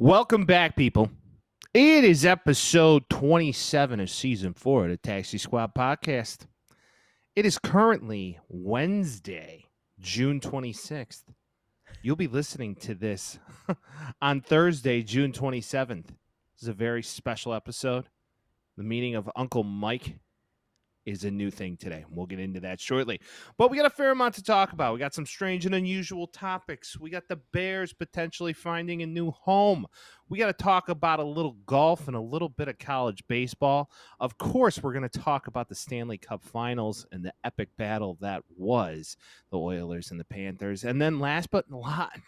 Welcome back, people. It is episode 27 of season 4 of the Taxi Squad podcast. It is currently Wednesday, June 26th. You'll be listening to this on Thursday, June 27th. This is a very special episode. The meeting of Uncle Mike is a new thing today. We'll get into that shortly. But we got a fair amount to talk about. We got some strange and unusual topics. We got the Bears potentially finding a new home. We got to talk about a little golf and a little bit of college baseball. Of course, we're going to talk about the Stanley Cup Finals and the epic battle that was the Oilers and the Panthers. And then last but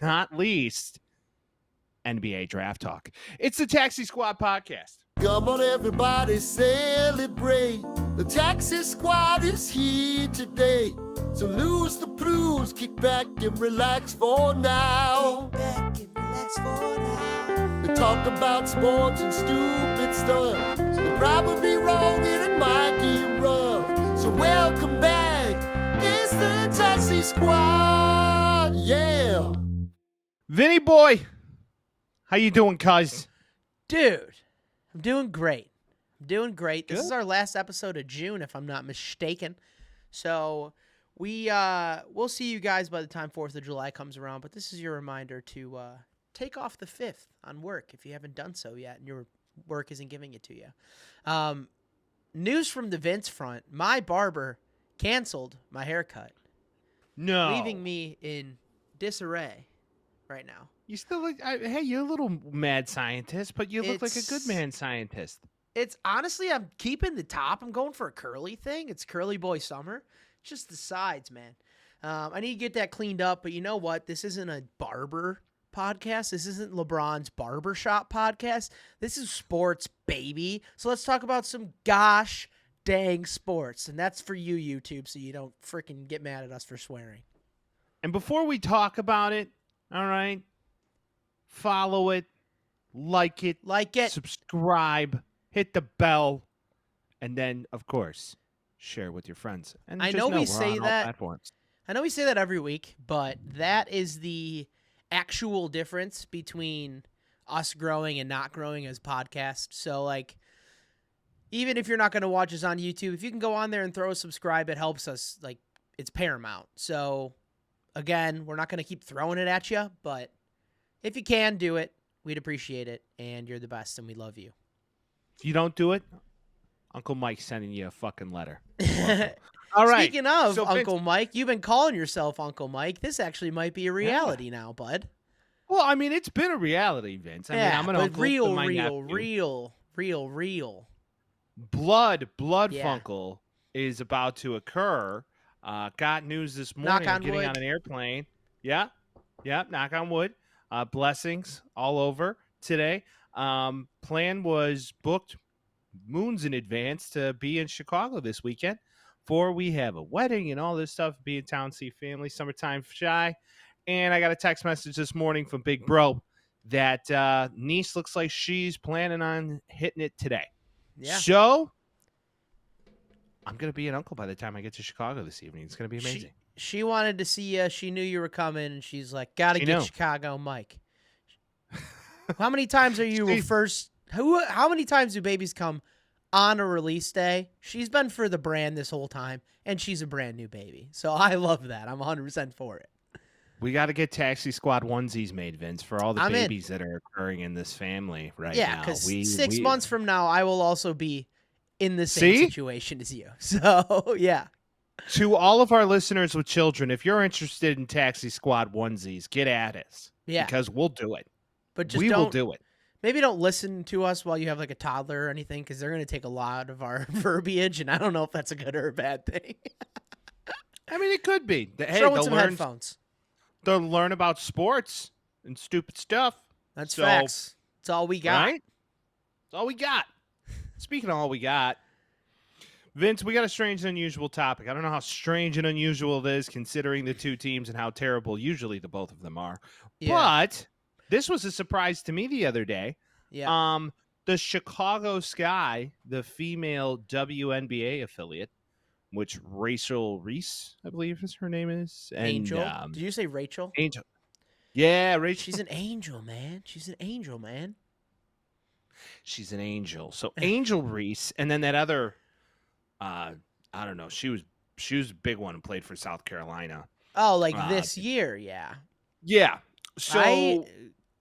not least, NBA draft talk. It's the Taxi Squad podcast. Come on, everybody, celebrate. The Taxi Squad is here today. So lose the blues, kick back and relax for now. Kick back and relax for now. They talk about sports and stupid stuff. They're probably wrong and it might get rough. So welcome back. It's the Taxi Squad. Yeah. Vinny boy, how you doing, cuz? Dude, I'm doing great. This Good. is our last episode of June, if I'm not mistaken. So we'll see you guys by the time 4th of July comes around. But this is your reminder to take off the 5th on work if you haven't done so yet and your work isn't giving it to you. News from the Vince front. My barber canceled my haircut, No. leaving me in disarray right now. You still look, hey, you're a little mad scientist, but you look like a good It's- man scientist. It's honestly, I'm keeping the top. I'm going for a curly thing. It's curly boy summer. It's just the sides, man. I need to get that cleaned up, but you know what? This isn't a barber podcast. This isn't LeBron's barbershop podcast. This is sports, baby. So let's talk about some gosh dang sports. And that's for you, YouTube, so you don't freaking get mad at us for swearing. And before we talk about it, all right, follow it, like it, subscribe, hit the bell, and then, of course, share with your friends. And I just know we we're say on all that- platforms. I know we say that every week, but that is the actual difference between us growing and not growing as podcasts. So, like, even if you're not going to watch us on YouTube, if you can go on there and throw a subscribe, it helps us. Like, it's paramount. So, again, we're not going to keep throwing it at you, but if you can do it, we'd appreciate it. And you're the best, and we love you. If you don't do it, Uncle Mike's sending you a fucking letter. All right. Speaking of So, Vince- Uncle Mike, you've been calling yourself Uncle Mike. This actually might be a reality now, bud. Well, I mean, it's been a reality, Vince. I mean, I'm an but uncle to my nephew. real. Blood Yeah. funkle is about to occur. Got news this morning. on I'm getting wood. on an airplane. Yeah, knock on wood. Blessings all over today. Plan was booked moons in advance to be in Chicago this weekend. For we have a wedding and all this stuff. Be in town, see family, summertime shy. And I got a text message this morning from Big Bro that niece looks like she's planning on hitting it today. Yeah. So I'm going to be an uncle by the time I get to Chicago this evening. It's going to be amazing. She wanted to see you. She knew you were coming, and she's like, "Gotta She get knew. Chicago, Mike." How many times are you first? How many times do babies come on a release day? She's been for the brand this whole time, and she's a brand new baby. So I love that. I'm 100% for it. We got to get Taxi Squad onesies made, Vince, for all the I'm in. babies that are occurring in this family right Yeah, now. because 6 months from now, I will also be in the same See? situation as you. So yeah. To all of our listeners with children, if you're interested in Taxi Squad onesies, get at us. Yeah. Because we'll do it. But just We don't, will do it. Maybe don't listen to us while you have like a toddler or anything, because they're going to take a lot of our verbiage, and I don't know if that's a good or a bad thing. I mean, it could be. Hey, Throw in they'll some learn, headphones. they'll learn about sports and stupid stuff. That's So, facts. That's all we got. Right? That's all we got. Speaking of all we got, Vince, we got a strange and unusual topic. I don't know how strange and unusual it is considering the two teams and how terrible usually the both of them are. Yeah. But this was a surprise to me the other day. Yeah. The Chicago Sky, the female WNBA affiliate, which Reese, I believe is her name is. And, Angel. Did you say Rachel? Angel. Yeah, Rachel. She's an angel, man. She's an angel, man. She's an angel. So Angel Reese, and then that other, I don't know. She was a big one and played for South Carolina. Oh, like this year, yeah. Yeah. So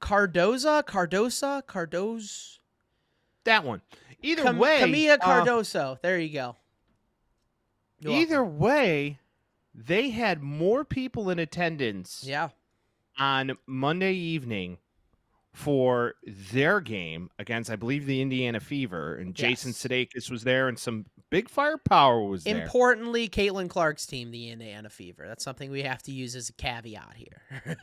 Cardoza. That one. Either way, Camilla Cardoso. There you go. Either way, they had more people in attendance. Yeah. On Monday evening for their game against, I believe, the Indiana Fever, and Jason Sudeikis was there, and some big firepower was there. Importantly, Caitlin Clark's team, the Indiana Fever. That's something we have to use as a caveat here.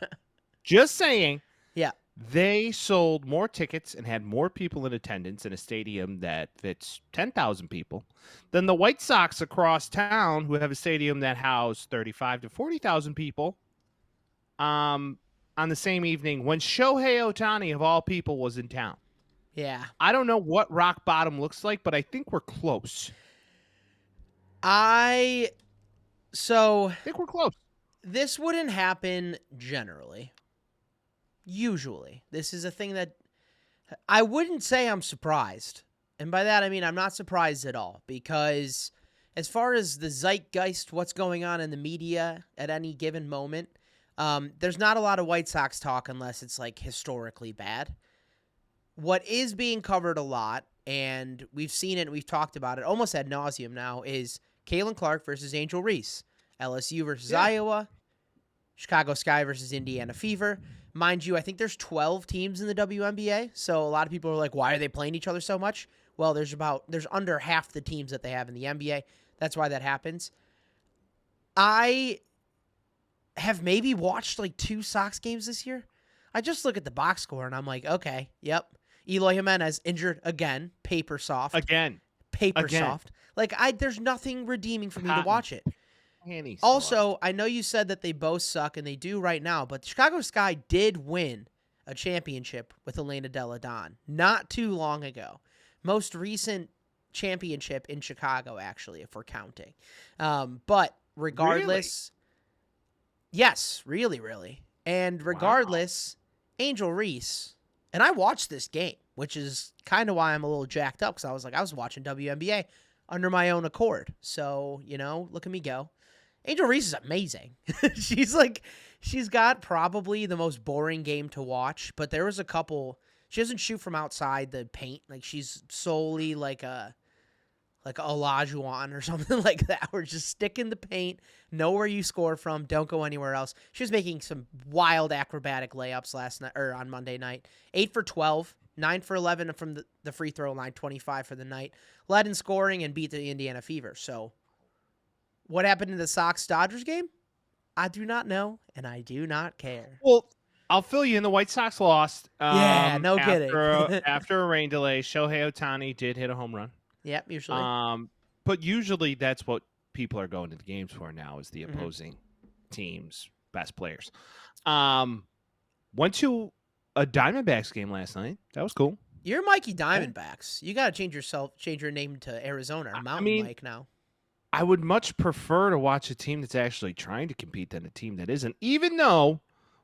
Just saying. Yeah. They sold more tickets and had more people in attendance in a stadium that fits 10,000 people than the White Sox across town, who have a stadium that housed 35 to 40,000 people. On the same evening when Shohei Ohtani, of all people, was in town. Yeah. I don't know what rock bottom looks like, but I think we're close. I think we're close. This wouldn't happen generally. Usually. This is a thing that I wouldn't say I'm surprised. And by that, I mean I'm not surprised at all, because as far as the zeitgeist, what's going on in the media at any given moment, there's not a lot of White Sox talk unless it's like historically bad. What is being covered a lot, and we've seen it and we've talked about it almost ad nauseum now, is Caitlin Clark versus Angel Reese, LSU versus Iowa, Chicago Sky versus Indiana Fever. Mind you, I think there's 12 teams in the WNBA, so a lot of people are like, why are they playing each other so much? Well, there's under half the teams that they have in the NBA. That's why that happens. I have maybe watched like 2 Sox games this year. I just look at the box score and I'm like, okay, yep. Eloy Jimenez injured again, paper soft. Soft. Like there's nothing redeeming for me to watch it. Also, I know you said that they both suck, and they do right now, but the Chicago Sky did win a championship with Elena Delle Donne not too long ago. Most recent championship in Chicago, actually, if we're counting. But regardless, yes, really. And regardless, Angel Reese, and I watched this game, which is kind of why I'm a little jacked up, because I was watching WNBA under my own accord. So, look at me go. Angel Reese is amazing. She's got probably the most boring game to watch, but there was a couple. She doesn't shoot from outside the paint. Like, she's solely like a Olajuwon or something like that. Where just stick in the paint, know where you score from, don't go anywhere else. She was making some wild acrobatic layups last night or on Monday night. 8 for 12, 9 for 11 from the free throw line, 25 for the night. Led in scoring and beat the Indiana Fever. So, what happened in the Sox-Dodgers game? I do not know, and I do not care. Well, I'll fill you in. The White Sox lost. No kidding. After a rain delay, Shohei Ohtani did hit a home run. Yep, usually. But usually that's what people are going to the games for now, is the opposing team's best players. Went to a Diamondbacks game last night. That was cool. You're Mikey Diamondbacks. You got to change your name to Arizona, Mountain Mike now. I would much prefer to watch a team that's actually trying to compete than a team that isn't, even though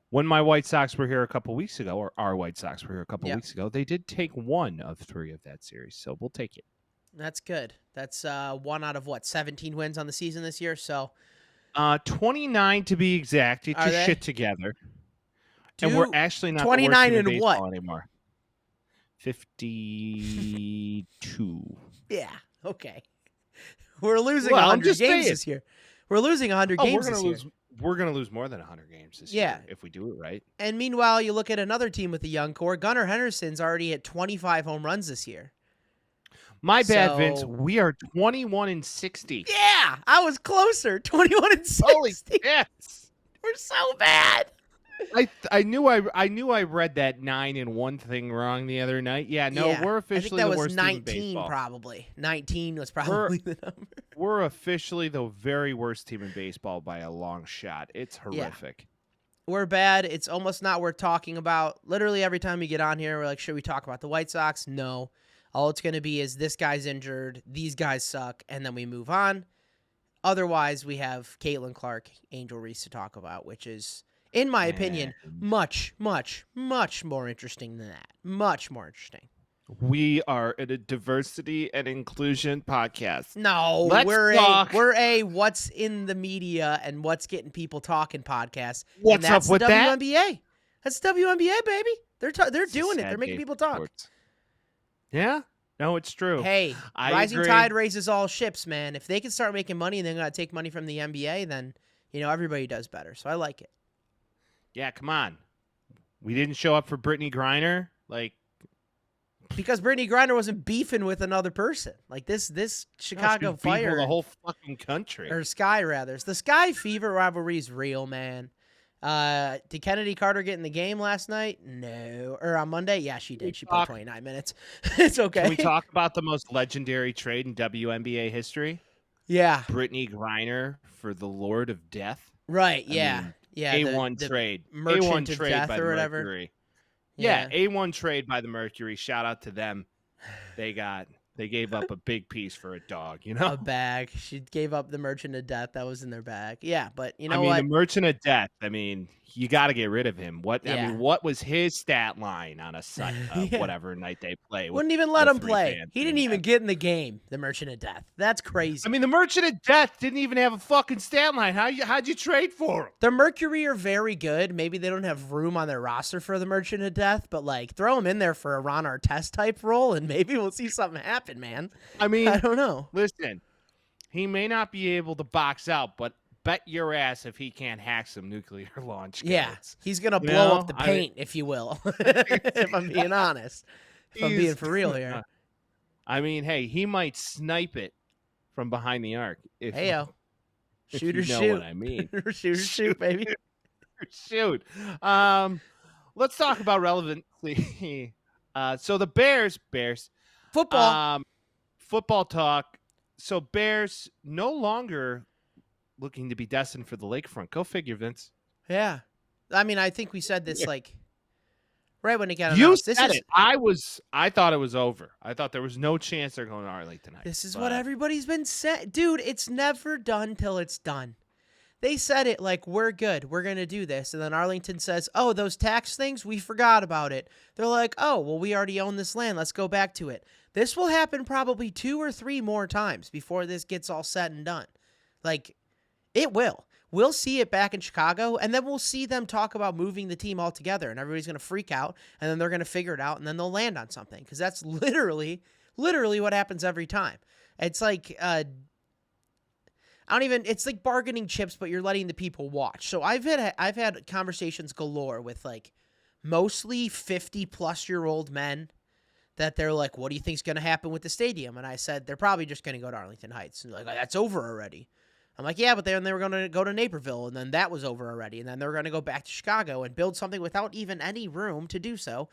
when my White Sox were here a couple weeks ago, or our White Sox were here a couple weeks ago, they did take 1 of 3 of that series, so we'll take it. That's good. That's 1 out of 17 wins on the season this year, so 29 to be exact. Get your shit together. And we're actually not 29 in and what anymore. 52. Yeah, okay. We're losing 100 games this year. We're losing 100 games this year. We're going to lose more than 100 games this year if we do it right. And meanwhile, you look at another team with a young core. Gunnar Henderson's already hit 25 home runs this year. My bad, Vince. We are 21 and 60. Yeah, I was closer. 21 and 60. Holy yes. We're so bad. I knew I read that 9-1 thing wrong the other night. Yeah, no, we're officially the worst team in baseball. I think that was 19 probably. 19 was probably the number. We're officially the very worst team in baseball by a long shot. It's horrific. Yeah. We're bad. It's almost not worth talking about. Literally every time we get on here, we're like, should we talk about the White Sox? No. All it's going to be is this guy's injured, these guys suck, and then we move on. Otherwise, we have Caitlin Clark, Angel Reese to talk about, which is in my opinion, much, much, much more interesting than that. Much more interesting. We are at a diversity and inclusion podcast. No, Let's talk. we're a what's in the media and what's getting people talking podcast. What's and that's up with the that? WNBA. That's the WNBA, baby. They're doing it. They're making people talk. Sports. Yeah, no, it's true. Hey, I rising agree. tide raises all ships, man. If they can start making money and they're gonna take money from the NBA, then everybody does better. So I like it. Yeah, come on. We didn't show up for Brittany Griner, like. Because Brittany Griner wasn't beefing with another person. Like this Chicago Fire. The whole fucking country. Or Sky, rather. The Sky Fever rivalry is real, man. Did Kennedy Carter get in the game last night? No. Or on Monday? Yeah, she did. She played 29 minutes. It's okay. Can we talk about the most legendary trade in WNBA history? Yeah. Brittany Griner for the Lord of Death. Right, I yeah. mean, Yeah. A1 trade. Merchant A1 of trade Death by or the whatever. Mercury. Yeah, A1 trade by the Mercury. Shout out to them. They gave up a big piece for a dog, A bag. She gave up the Merchant of Death that was in their bag. Yeah, but you know what? what? The Merchant of Death, you got to get rid of him. Yeah. What was his stat line on a site, whatever night they play? Wouldn't even let him play. He didn't even get in the game, the Merchant of Death. That's crazy. The Merchant of Death didn't even have a fucking stat line. How'd you trade for him? The Mercury are very good. Maybe they don't have room on their roster for the Merchant of Death, but throw him in there for a Ron Artest type role, and maybe we'll see something happen, man. I don't know. Listen, he may not be able to box out, but bet your ass if he can't hack some nuclear launch codes. Yeah, he's going to blow up the paint, if you will, if I'm being honest. If I'm being for real here. Hey, he might snipe it from behind the arc. Hey-o. Shoot or shoot. shoot. What I mean. Shoot or shoot, baby. Shoot. Let's talk about relevancy. So the Bears. Football talk. So Bears no longer looking to be destined for the lakefront. Go figure, Vince. Yeah. I think we said this right when it got announced. You said it. I thought it was over. I thought there was no chance they're going to Arlington tonight. This is what everybody's been saying. Dude, it's never done till it's done. They said it we're good. We're going to do this. And then Arlington says, oh, those tax things, we forgot about it. They're like, oh, well, we already own this land. Let's go back to it. This will happen probably 2 or 3 more times before this gets all said and done. It will. We'll see it back in Chicago, and then we'll see them talk about moving the team altogether, and everybody's going to freak out, and then they're going to figure it out, and then they'll land on something, because that's literally what happens every time. It's it's like bargaining chips, but you're letting the people watch. So I've had conversations galore with mostly 50-plus-year-old men that they're like, what do you think's going to happen with the stadium? And I said, they're probably just going to go to Arlington Heights. And they're like, that's over already. I'm like, yeah, but then they were going to go to Naperville, and then that was over already. And then they were going to go back to Chicago and build something without even any room to do so.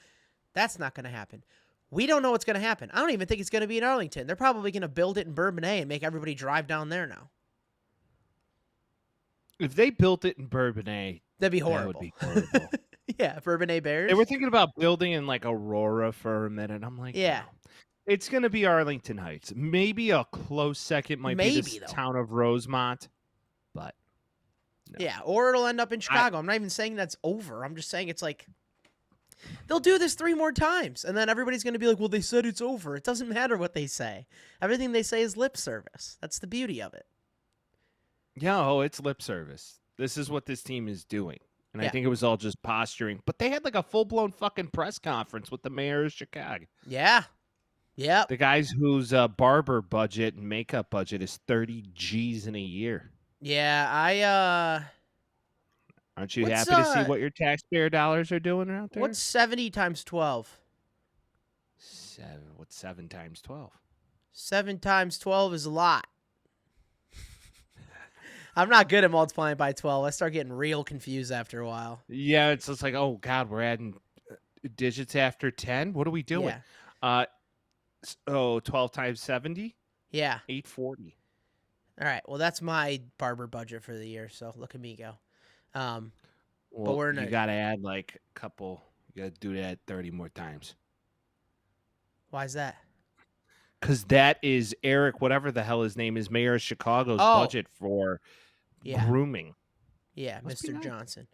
That's not going to happen. We don't know what's going to happen. I don't even think it's going to be in Arlington. They're probably going to build it in Bourbonnais and make everybody drive down there now. If they built it in Bourbonnais, that'd be horrible. That would be horrible. Yeah, Bourbonnais Bears. They were thinking about building in Aurora for a minute. I'm like, yeah. No. It's going to be Arlington Heights. Maybe a close second might be this town of Rosemont, but no. Yeah, or it'll end up in Chicago. I'm not even saying that's over. I'm just saying it's they'll do this 3 more times, and then everybody's going to be like, well, they said it's over. It doesn't matter what they say. Everything they say is lip service. That's the beauty of it. Yeah, it's lip service. This is what this team is doing. And I think it was all just posturing. But they had a full-blown fucking press conference with the mayor of Chicago. Yeah. Yeah. The guys whose barber budget and makeup budget is 30 G's in a year. Yeah, Aren't you happy to see what your taxpayer dollars are doing out there? What's 70 times 12? 7. What's 7 times 12? 7 times 12 is a lot. I'm not good at multiplying by 12. I start getting real confused after a while. Yeah, it's just oh, God, we're adding digits after 10? What are we doing? Yeah. 12 times 70? Yeah. 840. All right. Well, that's my barber budget for the year, so look at me go. Well, but we're you got to add a couple. You got to do that 30 more times. Why is that? Because that is Eric, whatever the hell his name is, Mayor of Chicago's budget for grooming. Yeah, Mr. Johnson.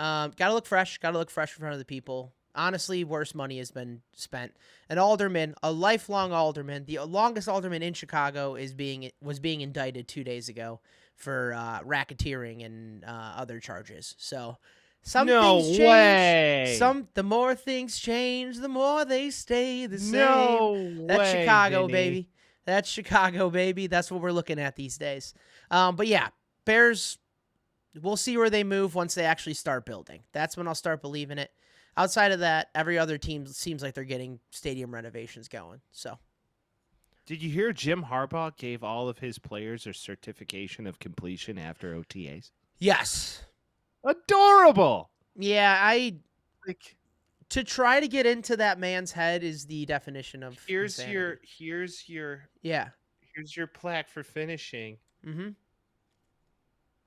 Gotta look fresh. Gotta look fresh in front of the people. Honestly, worse money has been spent. An alderman, a lifelong alderman, the longest alderman in Chicago was being indicted 2 days ago for racketeering and other charges. So some No things way. change. The more things change, the more they stay the same. No That's way, Chicago, Vinny. baby. That's Chicago, baby. That's what we're looking at these days. But yeah, Bears, we'll see where they move once they actually start building. That's when I'll start believing it. Outside of that, every other team seems like they're getting stadium renovations going. So, Did you hear Jim Harbaugh gave all of his players a certification of completion after OTAs? yes. Adorable. Yeah, Like, to try to get into that man's head is the definition of here's insanity. your plaque for finishing. Mm-hmm.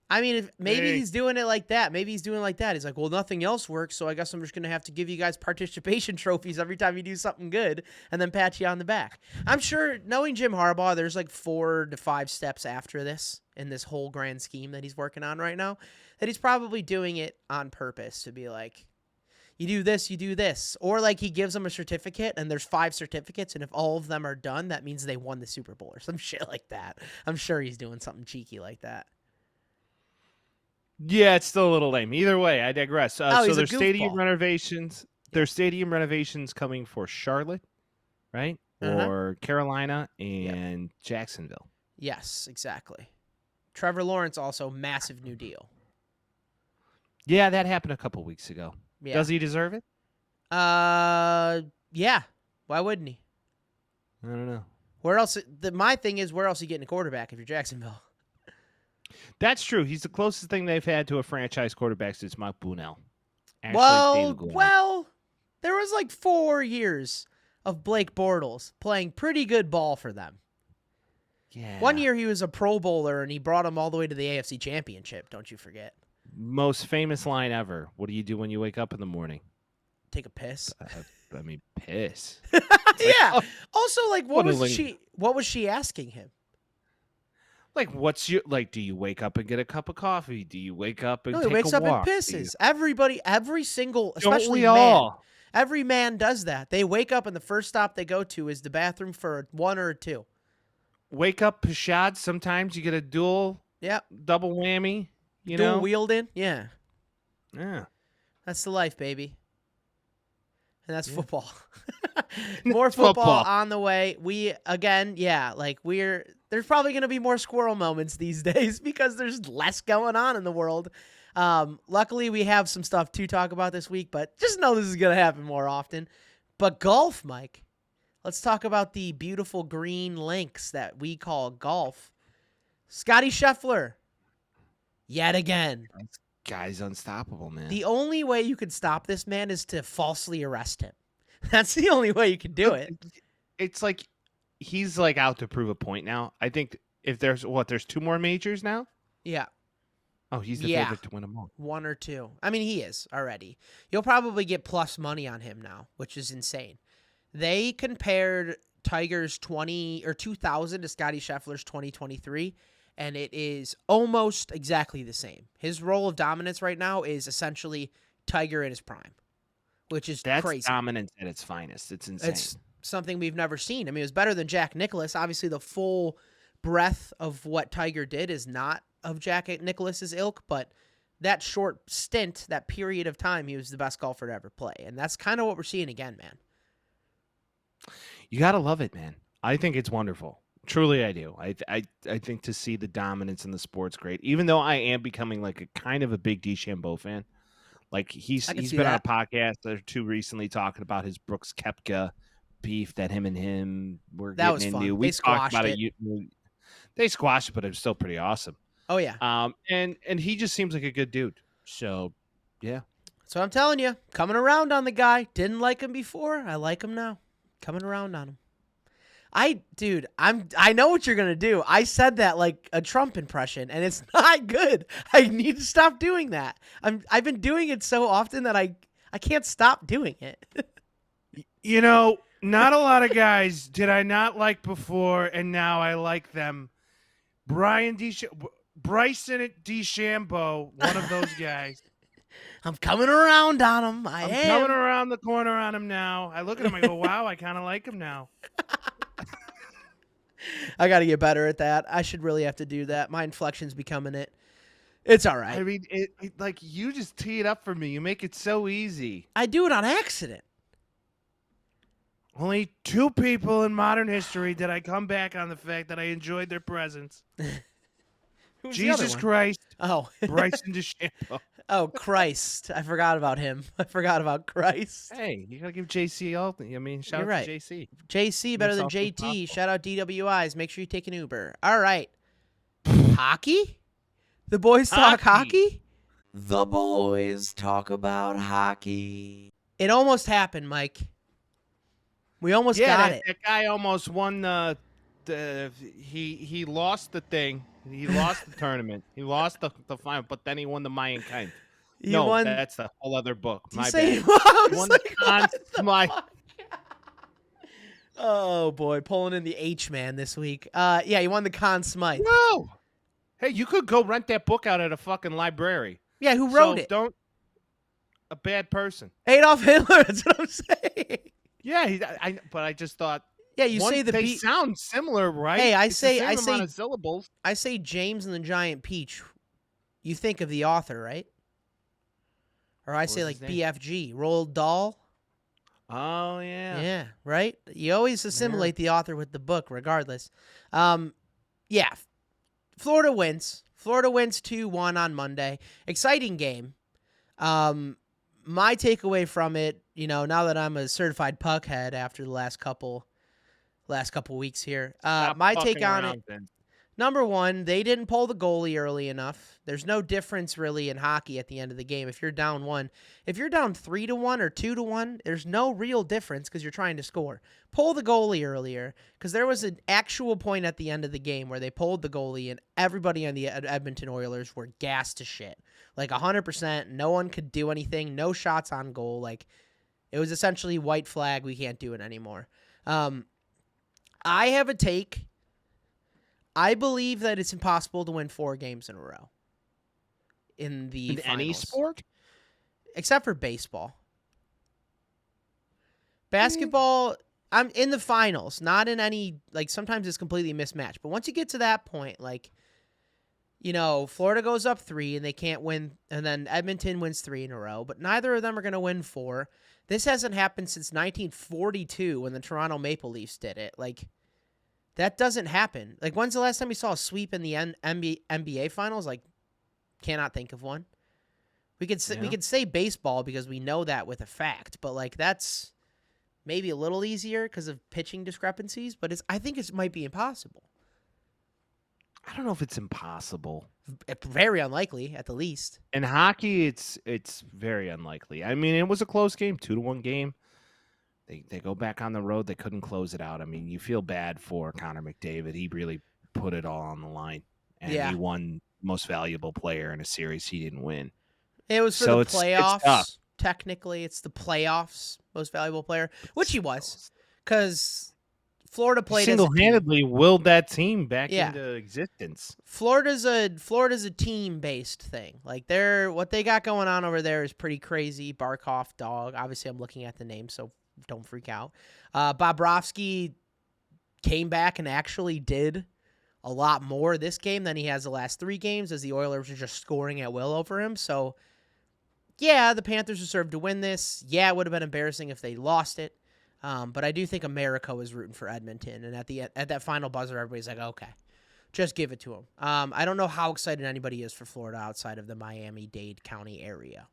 I mean, if maybe Hey. he's doing it like that. Maybe he's doing it like that. He's like, well, nothing else works, so I guess I'm just going to have to give you guys participation trophies every time you do something good and then pat you on the back. I'm sure, knowing Jim Harbaugh, there's like 4 to 5 steps after this in this whole grand scheme that he's working on right now, that he's probably doing it on purpose to be like, you do this, you do this. Or like he gives them a certificate and there's 5 certificates, and if all of them are done, that means they won the Super Bowl or some shit like that. I'm sure he's doing something cheeky like that. Yeah, it's still a little lame. Either way, I digress. So he's a there's stadium goofball. renovations. There's stadium renovations coming for Charlotte, right? Uh-huh. Or Carolina and Jacksonville. Yes, exactly. Trevor Lawrence also massive new deal. Yeah, that happened a couple weeks ago. Yeah. Does he deserve it? Yeah. Why wouldn't he? I don't know. Where else? My thing is, where else are you getting a quarterback if you're Jacksonville? That's true. He's the closest thing they've had to a franchise quarterback since Mark Brunell. Actually, David Glenn. Well, there was like 4 years of Blake Bortles playing pretty good ball for them. Yeah. 1 year he was a Pro Bowler and he brought them all the way to the AFC Championship. Don't you forget? Most famous line ever. What do you do when you wake up in the morning? Take a piss. I mean, piss. Yeah. Also, like, what What a was she asking him? Like, do you wake up and get a cup of coffee? Do you wake up and No, take he wakes a up walk? and pisses. Everybody, every single, Don't especially we man, all? every man does that. They wake up and the first stop they go to is the bathroom for a 1 or a 2. Wake up, Pashad. Sometimes you get a double whammy. You Dual know? wielding. Yeah. Yeah. That's the life, baby. And that's Yeah. football. More That's football football. on the way. There's probably going to be more squirrel moments these days because there's less going on in the world. Luckily, we have some stuff to talk about this week, but just know this is going to happen more often. But golf, Mike. Let's talk about the beautiful green links that we call golf. Scottie Scheffler. Yet again. Guy's unstoppable, man. The only way you could stop this man is to falsely arrest him. That's the only way you can do it. It's like he's like out to prove a point now. I think if there's 2 more majors now? Yeah. Oh, he's the favorite to win them all. 1 or 2. I mean, he is already. You'll probably get plus money on him now, which is insane. They compared Tiger's 2000 to Scottie Scheffler's 2023, and it is almost exactly the same. His role of dominance right now is essentially Tiger in his prime, which is That's crazy. dominance at its finest. It's insane. It's something we've never seen. I mean, it was better than Jack Nicklaus. Obviously, the full breadth of what Tiger did is not of Jack Nicklaus's ilk, but that short stint, that period of time, he was the best golfer to ever play. And that's kind of what we're seeing again, man. You got to love it, man. I think it's wonderful. Truly, I do. I think to see the dominance in the sport's great. Even though I am becoming like a kind of a big DeChambeau fan. Like he's been on a podcast or 2 recently talking about his Brooks Koepka beef that him were That getting was into. fun. We They talked about squashed it. They squashed it, but it was still pretty awesome. Oh, yeah. And he just seems like a good dude. So, yeah. So I'm telling you, coming around on the guy. Didn't like him before. I like him now. Coming around on him. I know what you're gonna do. I said that like a Trump impression, and it's not good. I need to stop doing that. I've been doing it so often that I can't stop doing it. You know, not a lot of guys did I not like before, and now I like them. Bryson DeChambeau, one of those guys. I'm coming around on him. I'm coming around the corner on him now. I look at him, I go, wow, I kind of like him now. I got to get better at that. I should really have to do that. My inflection's becoming it. It's all right. I mean, like, you just tee it up for me. You make it so easy. I do it on accident. Only 2 people in modern history did I come back on the fact that I enjoyed their presence. Who's the other Jesus one? Christ, Oh. Bryson DeChambeau. Oh, Christ. I forgot about him. I forgot about Christ. Hey, you got to give JC all. I mean, shout You're out right. to JC. JC better than Yourself as JT. possible. Shout out DWIs. Make sure you take an Uber. All right. Hockey? The boys talk hockey? The boys talk about hockey. It almost happened, Mike. We almost got it. That guy almost won he lost the thing. He lost the tournament. He lost the final, but then he won the Mayan kind. You won. That's a whole other book. My Say, bad. I was Won like, the Conn Smythe. oh boy, pulling in the H man this week. Yeah, he won the Conn Smythe. No. Hey, you could go rent that book out at a fucking library. Yeah, who wrote So it? Don't a bad person. Adolf Hitler. That's what I'm saying. Yeah, but I just thought. Yeah, you say the they beat. sound similar, right? Hey, It's the same amount of syllables. I say James and the Giant Peach. You think of the author, right? Or I say was like his name? BFG, Roald Dahl. Oh yeah. Yeah, right? You always assimilate the author with the book, regardless. Yeah, Florida wins. Florida wins 2-1 on Monday. Exciting game. My takeaway from it, now that I'm a certified puck head after the last couple weeks here, Stop my take fucking on around, it. Vince. Number one, they didn't pull the goalie early enough. There's no difference really in hockey at the end of the game. If you're down 1, if you're down 3-1 or 2-1, there's no real difference because you're trying to score. Pull the goalie earlier because there was an actual point at the end of the game where they pulled the goalie and everybody on the Edmonton Oilers were gassed to shit. Like 100%. No one could do anything. No shots on goal. Like it was essentially white flag. We can't do it anymore. I have a take. I believe that it's impossible to win 4 games in a row in the finals. Any sport, except for baseball. Basketball, I'm in the finals, not in any, like sometimes it's completely mismatched. But once you get to that point, like, Florida goes up 3 and they can't win, and then Edmonton wins 3 in a row, but neither of them are going to win 4. This hasn't happened since 1942 when the Toronto Maple Leafs did it. Like, that doesn't happen. Like, when's the last time we saw a sweep in the NBA finals? Like, cannot think of one. We could say baseball because we know that with a fact, but like that's maybe a little easier because of pitching discrepancies. But I think it might be impossible. I don't know if it's impossible. Very unlikely, at the least. In hockey, it's very unlikely. I mean, it was a close game, 2-1 game. They go back on the road. They couldn't close it out. I mean, you feel bad for Connor McDavid. He really put it all on the line, and he won most valuable player in a series he didn't win. It was for So the it's playoffs. tough. Technically, it's the playoffs most valuable player, which he was, because Florida played single-handedly willed that team back into existence. Florida's a team-based thing. Like what they got going on over there is pretty crazy. Barkov, dog. Obviously, I'm looking at the name, so don't freak out. Bobrovsky came back and actually did a lot more this game than he has the last 3 games, as the Oilers are just scoring at will over him. So, yeah, the Panthers deserved to win this. Yeah, it would have been embarrassing if they lost it. But I do think America was rooting for Edmonton. And at that final buzzer, everybody's like, okay, just give it to him. I don't know how excited anybody is for Florida outside of the Miami-Dade County area.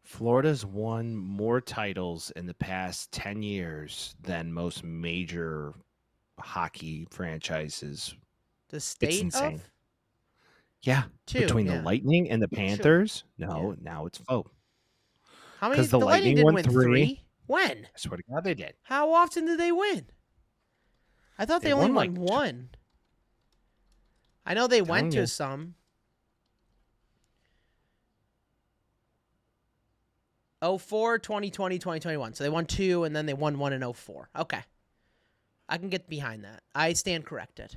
Florida's won more titles in the past 10 years than most major hockey franchises. The state insane. of? Yeah. 2, Between the Lightning and the Panthers. Sure. No, now it's Foe. How many? 'Cause the Lightning didn't won win 3. When? I swear to God they did. How often did they win? I thought they only won, won like, 1. I know they went to you. some. 04, 2020, 2021. So they won 2, and then they won 1 in 04. Okay. I can get behind that. I stand corrected.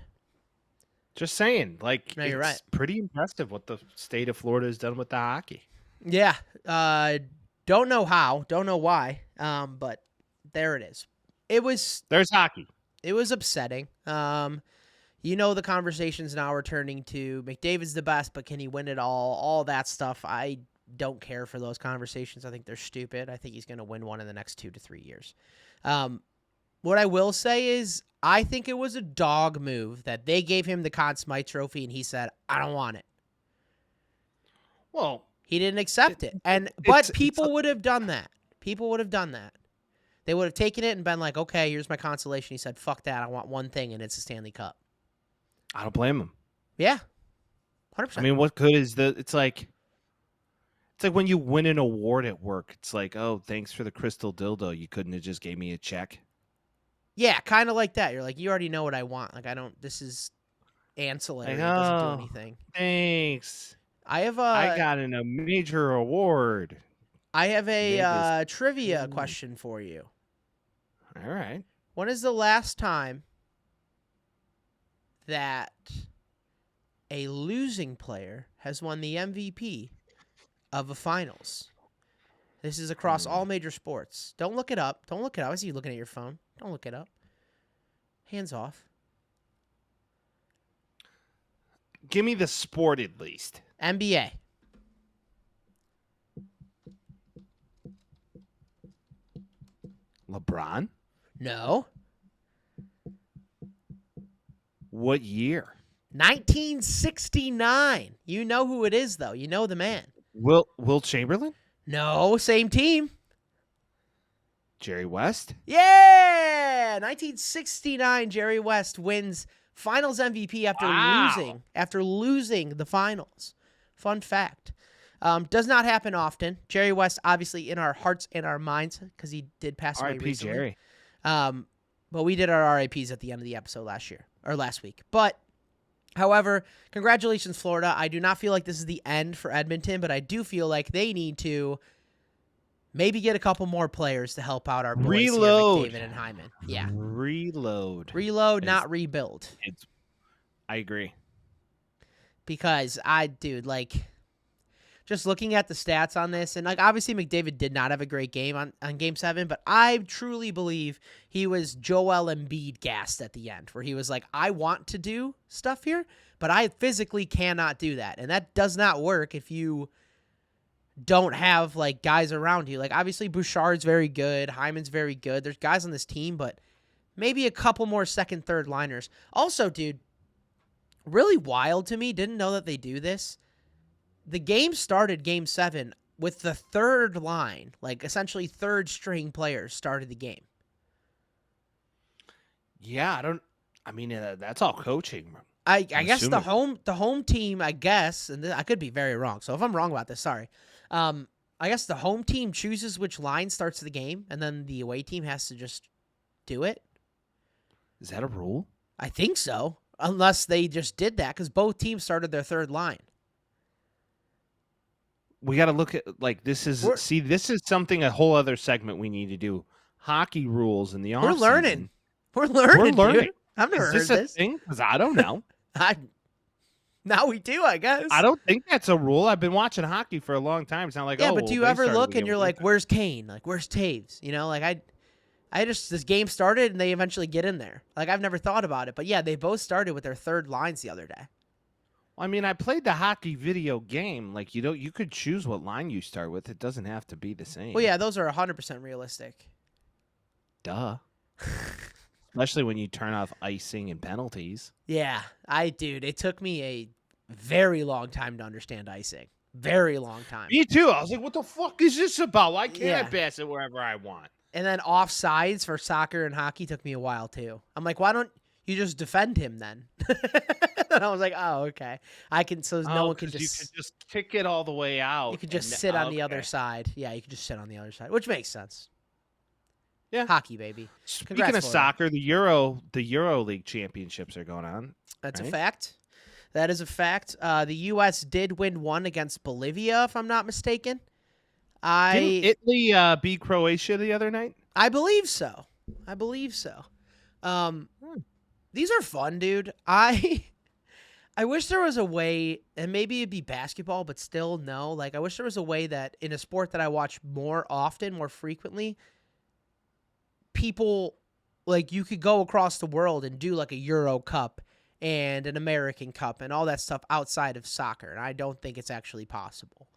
Just saying, like, No, it's you're right. pretty impressive what the state of Florida has done with the hockey. Yeah. Don't know how, don't know why. But there it is. There's hockey. It was upsetting. The conversations now are turning to McDavid's the best, but can he win it all that stuff. I don't care for those conversations. I think they're stupid. I think he's going to win one in the next 2 to 3 years. What I will say is I think it was a dog move that they gave him the Conn Smythe trophy and he said, I don't want it. Well, he didn't accept it. But people would have done that. People would have done that. They would have taken it and been like, okay, here's my consolation. He said, fuck that. I want one thing, and it's a Stanley Cup. I don't blame him. Yeah. 100%. I mean, what good is it's like when you win an award at work. It's like, oh, thanks for the crystal dildo. You couldn't have just gave me a check. Yeah, kind of like that. You're like, you already know what I want. Like, this is ancillary. It doesn't do anything. Thanks. I got a major award. I have a trivia question for you. All right. When is the last time that a losing player has won the MVP of a finals? This is across all major sports. Don't look it up. Don't look it up. I see you looking at your phone. Don't look it up. Hands off. Give me the sport at least. NBA. LeBron? No. What year? 1969. You know who it is, though. You know the man. Will Chamberlain? No, same team. Jerry West? Yeah! 1969, Jerry West wins Finals MVP after losing the finals. Fun fact. Does not happen often. Jerry West, obviously, in our hearts and our minds, because he did pass away R.I.P. recently. Jerry. But we did our RIPs at the end of the episode last week. But, however, congratulations, Florida. I do not feel like this is the end for Edmonton, but I do feel like they need to maybe get a couple more players to help out our boys Reload. here, McDavid and Hyman. Yeah. Reload, not rebuild. I agree. Because just looking at the stats on this, and obviously McDavid did not have a great game on Game 7, but I truly believe he was Joel Embiid gassed at the end, where he was like, I want to do stuff here, but I physically cannot do that. And that does not work if you don't have guys around you. Obviously Bouchard's very good, Hyman's very good. There's guys on this team, but maybe a couple more second, third liners. Also, dude, really wild to me, didn't know that they do this. The game started Game 7 with the third line, essentially third string players started the game. Yeah, that's all coaching. I guess the home team, I guess, and I could be very wrong. So if I'm wrong about this, sorry. I guess the home team chooses which line starts the game, and then the away team has to just do it. Is that a rule? I think so, unless they just did that because both teams started their third line. We got to look at this is something, a whole other segment we need to do. Hockey rules in the offseason. We're learning. Dude. I've never heard this. Is this a thing? Because I don't know. Now we do, I guess. I don't think that's a rule. I've been watching hockey for a long time. It's not like, but do you ever look and you're like, where's Kane? Where's Taves? This game started and they eventually get in there. I've never thought about it. But yeah, they both started with their third lines the other day. I played the hockey video game. You could choose what line you start with. It doesn't have to be the same. Well, yeah, those are 100% realistic. Duh. Especially when you turn off icing and penalties. Yeah, it took me a very long time to understand icing. Very long time. Me too. I was like, what the fuck is this about? Why can't I pass it wherever I want? And then offsides for soccer and hockey took me a while too. I'm like, why don't you just defend him then? And I was like, oh, okay. I can, so no one can just... You could just kick it all the way out. You could just sit on the other side. Yeah, you could just sit on the other side, which makes sense. Yeah. Hockey, baby. Speaking of soccer, the Euro League championships are going on. That's a fact. That is a fact. The U.S. did win one against Bolivia, if I'm not mistaken. Didn't Italy beat Croatia the other night? I believe so. These are fun, dude. I wish there was a way, and maybe it'd be basketball, but still no. Like, I wish there was a way that in a sport that I watch more often, more frequently, people, like, you could go across the world and do like a Euro Cup and an American Cup and all that stuff outside of soccer. And I don't think it's actually possible.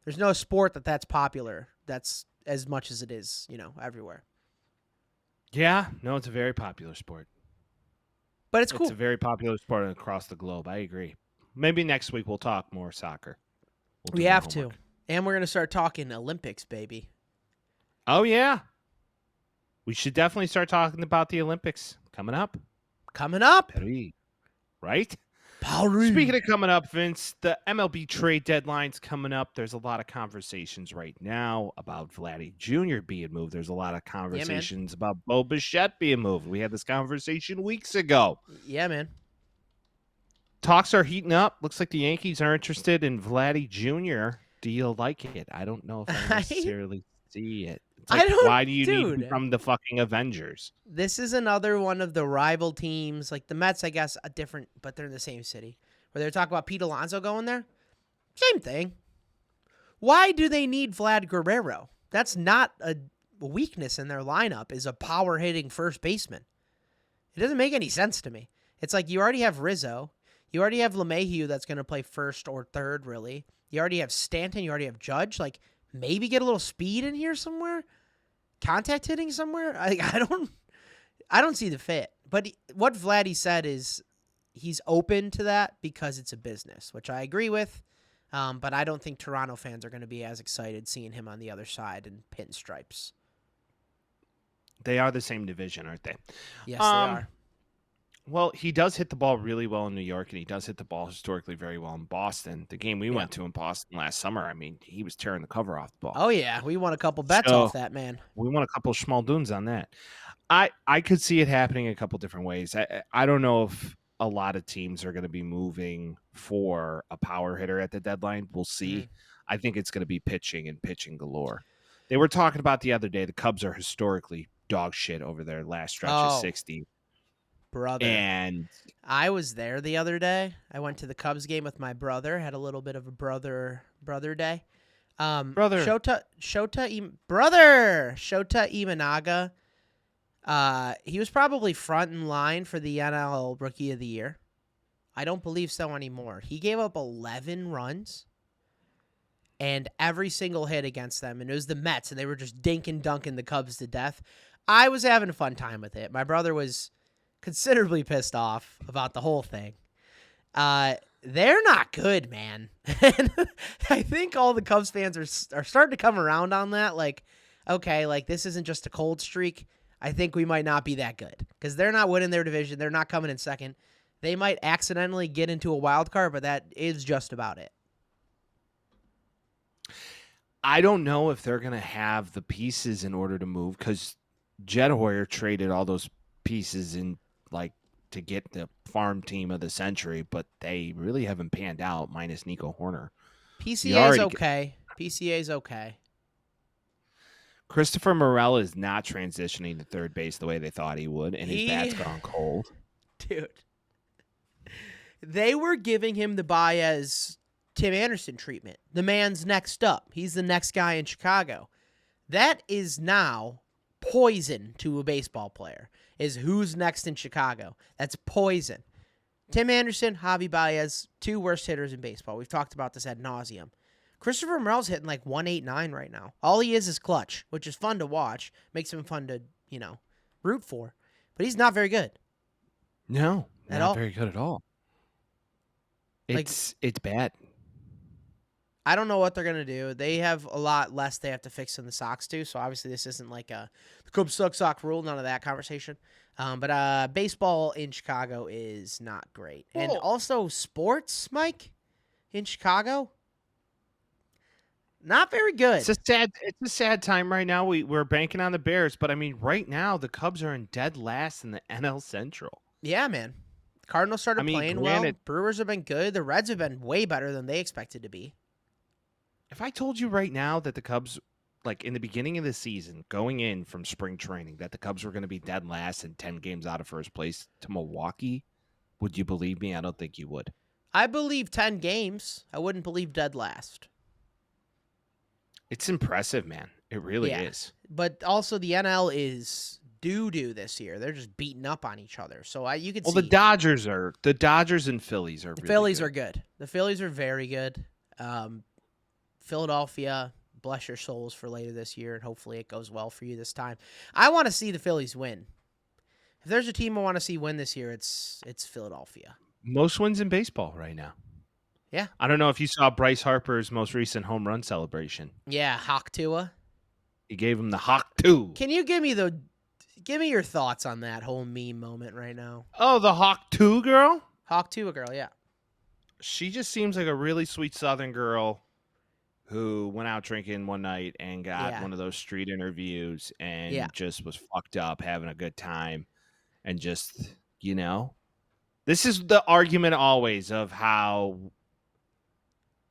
There's no sport that's popular that's as much as it is, everywhere. Yeah, no, it's a very popular sport. But it's cool. It's a very popular sport across the globe. I agree. Maybe next week we'll talk more soccer. We have to. And we're going to start talking Olympics, baby. Oh, yeah. We should definitely start talking about the Olympics coming up. Coming up. Paris. Right? Paris. Speaking of coming up, Vince, the MLB trade deadline's coming up. There's a lot of conversations right now about Vladdy Jr. being moved. There's a lot of conversations about Bo Bichette being moved. We had this conversation weeks ago. Yeah, man. Talks are heating up. Looks like the Yankees are interested in Vladdy Jr. Do you like it? I don't know if I necessarily see it. It's like, why do you need him from the fucking Avengers? This is another one of the rival teams. Like the Mets, I guess, are different, but they're in the same city. Where they're talking about Pete Alonso going there. Same thing. Why do they need Vlad Guerrero? That's not a weakness in their lineup, is a power-hitting first baseman. It doesn't make any sense to me. It's like you already have Rizzo. You already have LeMahieu that's going to play first or third, really. You already have Stanton. You already have Judge. Like, maybe get a little speed in here somewhere. Contact hitting somewhere. I don't see the fit. But what Vladdy said is he's open to that because it's a business, which I agree with. But I don't think Toronto fans are going to be as excited seeing him on the other side in pinstripes. They are the same division, aren't they? Yes, they are. Well, he does hit the ball really well in New York, and he does hit the ball historically very well in Boston. The game we went to in Boston last summer, I mean, he was tearing the cover off the ball. Oh, yeah. We won a couple bets off that, man. We won a couple of schmaldoons on that. I could see it happening a couple different ways. I don't know if a lot of teams are going to be moving for a power hitter at the deadline. We'll see. I think it's going to be pitching and pitching galore. They were talking about the other day, the Cubs are historically dog shit over their last stretch of 60. Brother. And I was there the other day. I went to the Cubs game with my brother. Had a little bit of a brother day. Shota Imanaga. He was probably front in line for the NL Rookie of the Year. I don't believe so anymore. He gave up 11 runs and every single hit against them, and it was the Mets, and they were just dink and dunking the Cubs to death. I was having a fun time with it. My brother was considerably pissed off about the whole thing. They're not good, man. And I think all the Cubs fans are starting to come around on that. Like, okay, like this isn't just a cold streak. I think we might not be that good because they're not winning their division. They're not coming in second. They might accidentally get into a wild card, but that is just about it. I don't know if they're going to have the pieces in order to move because Jed Hoyer traded all those pieces in to get the farm team of the century, but they really haven't panned out minus Nico Horner. PCA's okay. Christopher Morel is not transitioning to third base the way they thought he would, and his bat's gone cold. Dude. They were giving him the Baez Tim Anderson treatment. The man's next up. He's the next guy in Chicago. That is now poison to a baseball player, is who's next in Chicago. That's poison. Tim Anderson, Javi Baez, two worst hitters in baseball. We've talked about this ad nauseum. Christopher Morel's hitting like 189 right now. All he is clutch, which is fun to watch. Makes him fun to, root for. But he's not very good. No, at not all. Very good at all. It's bad. I don't know what they're going to do. They have a lot less they have to fix than the Sox do. So obviously this isn't like the Cubs suck sock rule. None of that conversation. But baseball in Chicago is not great. And also sports, Mike, in Chicago, not very good. It's a sad time right now. We're banking on the Bears, but I mean, right now the Cubs are in dead last in the NL Central. Yeah, man. Cardinals started playing well. Brewers have been good. The Reds have been way better than they expected to be. If I told you right now that the Cubs, in the beginning of the season, going in from spring training, that the Cubs were going to be dead last and 10 games out of first place to Milwaukee, Would you believe me? I don't think you would. I believe 10 games. I wouldn't believe dead last. It's impressive, man. It really Yeah. is. But also the NL is doo-doo this year. They're just beating up on each other. So you could Well, see the Dodgers and Phillies are the really Phillies good. are good. The Phillies are very good. Philadelphia, bless your souls for later this year, and hopefully it goes well for you this time. I want to see the Phillies win. If there's a team I want to see win this year, it's Philadelphia. Most wins in baseball right now. Yeah. I don't know if you saw Bryce Harper's most recent home run celebration. Yeah, Hawk Tuah. He gave him the Hawk Tuah. Can you give me your thoughts on that whole meme moment right now? Oh, the Hawk Tuah girl? Hawk Tuah girl, yeah. She just seems like a really sweet Southern girl who went out drinking one night and got one of those street interviews and just was fucked up, having a good time. And just, this is the argument always of how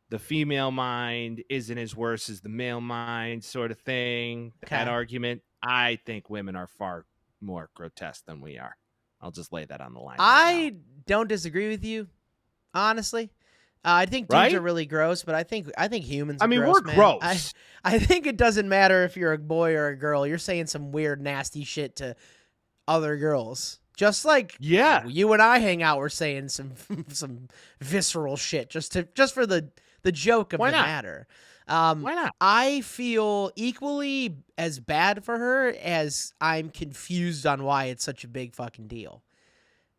the female mind isn't as worse as the male mind sort of thing. Okay. That argument. I think women are far more grotesque than we are. I'll just lay that on the line. I don't disagree with you, honestly. I think dudes are really gross, but I think humans are gross, we're man. gross. I think it doesn't matter if you're a boy or a girl. You're saying some weird, nasty shit to other girls. Just like you and I hang out, we're saying some visceral shit just for the joke of the matter. Why not? I feel equally as bad for her as I'm confused on why it's such a big fucking deal.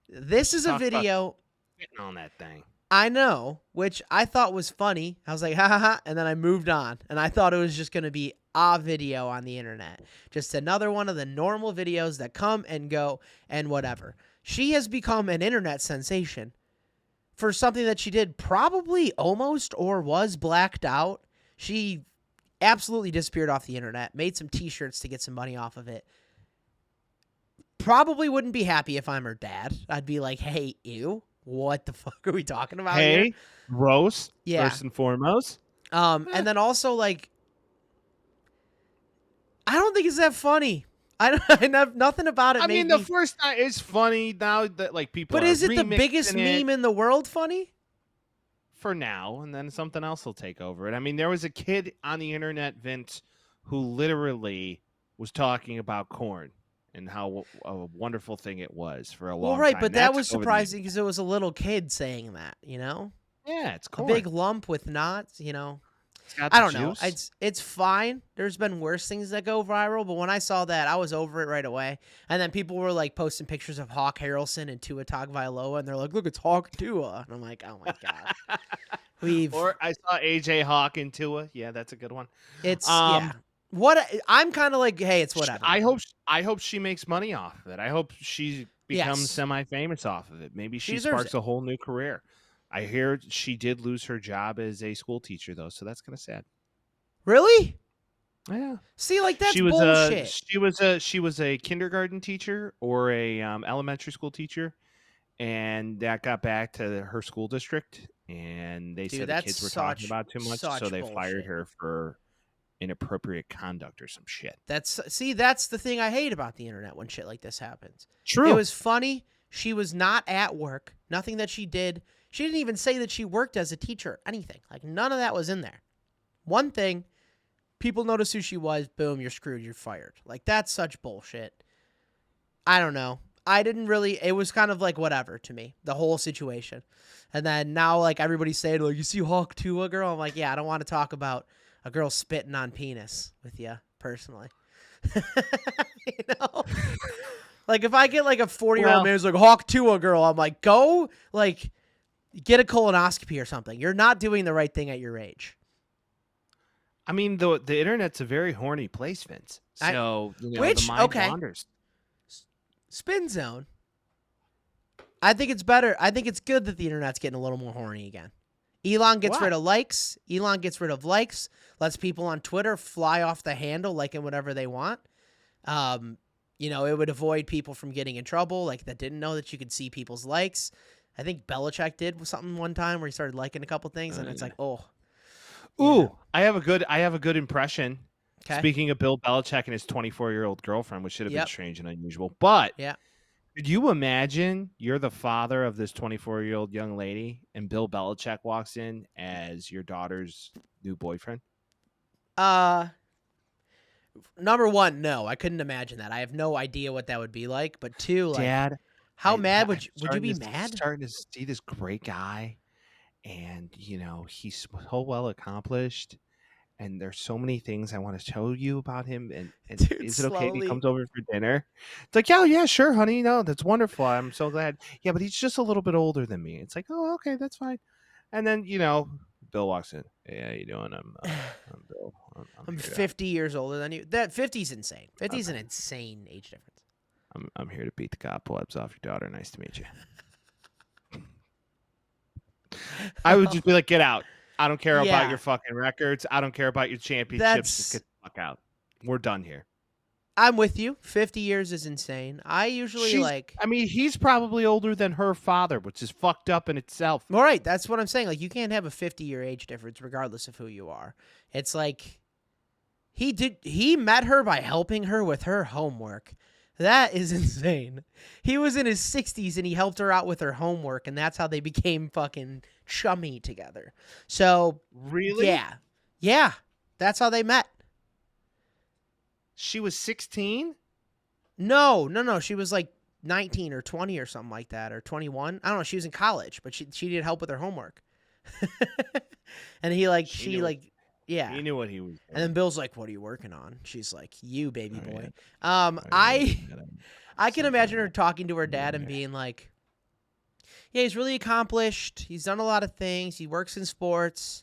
This is a video getting on that thing. I know, which I thought was funny. I was like, ha ha ha, and then I moved on, and I thought it was just going to be a video on the internet. Just another one of the normal videos that come and go and whatever. She has become an internet sensation for something that she did probably almost or was blacked out. She absolutely disappeared off the internet, made some t-shirts to get some money off of it. Probably wouldn't be happy if I'm her dad. I'd be like, hey, ew. What the fuck are we talking about here? Hey, gross, first and foremost. And then also, like, I don't think it's that funny. I have nothing about it. I mean, the first time is funny. Now that like people, but is it the biggest meme in the world? Funny for now, and then something else will take over it. I mean, there was a kid on the internet, Vince, who literally was talking about corn and how a wonderful thing it was for a long time. Well, right, but that was surprising because it was a little kid saying that, Yeah, it's corn. A big lump with knots, I don't know. It's fine. There's been worse things that go viral, but when I saw that, I was over it right away. And then people were like posting pictures of Hawk Harrelson and Tua Tagovailoa, and they're like, "Look, it's Hawk Tua," and I'm like, "Oh my god." Or I saw AJ Hawk and Tua. Yeah, that's a good one. It's I'm kind of like, hey, it's whatever. I hope she makes money off of it. I hope she becomes semi-famous off of it. Maybe she sparks a whole new career. I hear she did lose her job as a school teacher, though, so that's kind of sad. Really? Yeah. See, like that's bullshit. She was a kindergarten teacher or a elementary school teacher, and that got back to her school district, and they said the kids were talking about too much, so they fired her for inappropriate conduct or some shit. That's the thing I hate about the internet when shit like this happens. True. It was funny. She was not at work. Nothing that she did. She didn't even say that she worked as a teacher. Anything. Like none of that was in there. One thing, people noticed who she was. Boom, you're screwed. You're fired. Like that's such bullshit. I don't know. I didn't really. It was kind of like whatever to me, the whole situation. And then now, like everybody's saying, like you see Hawk Tuah girl. I'm like, yeah, I don't want to talk about a girl spitting on penis with you personally. Like if I get like a 40-year-old man who's like Hawk Tuah girl, I'm like, go like get a colonoscopy or something. You're not doing the right thing at your age. I mean, the internet's a very horny place, Vince. So the mind wanders. Spin zone. I think it's better. I think it's good that the internet's getting a little more horny again. Elon gets rid of likes. Elon gets rid of likes. Lets people on Twitter fly off the handle liking whatever they want. It would avoid people from getting in trouble, like that didn't know that you could see people's likes. I think Belichick did something one time where he started liking a couple things, and it's like, oh. Ooh, yeah. I have a good impression. Okay. Speaking of Bill Belichick and his 24-year-old girlfriend, which should have been strange and unusual, but Could you imagine you're the father of this 24-year-old young lady and Bill Belichick walks in as your daughter's new boyfriend? Number one, no, I couldn't imagine that. I have no idea what that would be like. But two, like, Dad, how I- mad I'm would you be starting to- mad? Starting to see this great guy, and he's so well accomplished, and there's so many things I want to show you about him. And Dude, is it okay if he slowly. comes over for dinner? It's like, yeah, sure, honey. No, that's wonderful. I'm so glad. Yeah, but he's just a little bit older than me. It's like, oh, okay, that's fine. And then Bill walks in. Hey, how you doing? I'm Bill. I'm here to- 50 years older than you. That 50's insane. 50's an insane age difference. I'm here to beat the cobwebs off your daughter. Nice to meet you. I would just be like, get out. I don't care Yeah. about your fucking records. I don't care about your championships. Just get the fuck out. We're done here. I'm with you. 50 years is insane. I usually He's probably older than her father, which is fucked up in itself. All right, that's what I'm saying. Like, you can't have a 50-year age difference regardless of who you are. It's like he met her by helping her with her homework. That is insane. He was in his 60s and he helped her out with her homework, and that's how they became fucking chummy together. So, Really? yeah, that's how they met. She was 16? No. She was like 19 or 20 or something like that, or 21. I don't know. She was in college, but she needed help with her homework. And He knew what he was doing. And then Bill's like, "What are you working on?" She's like, "You, baby Oh, boy." yeah. I can imagine her talking to her dad and being like, "Yeah, he's really accomplished. He's done a lot of things. He works in sports.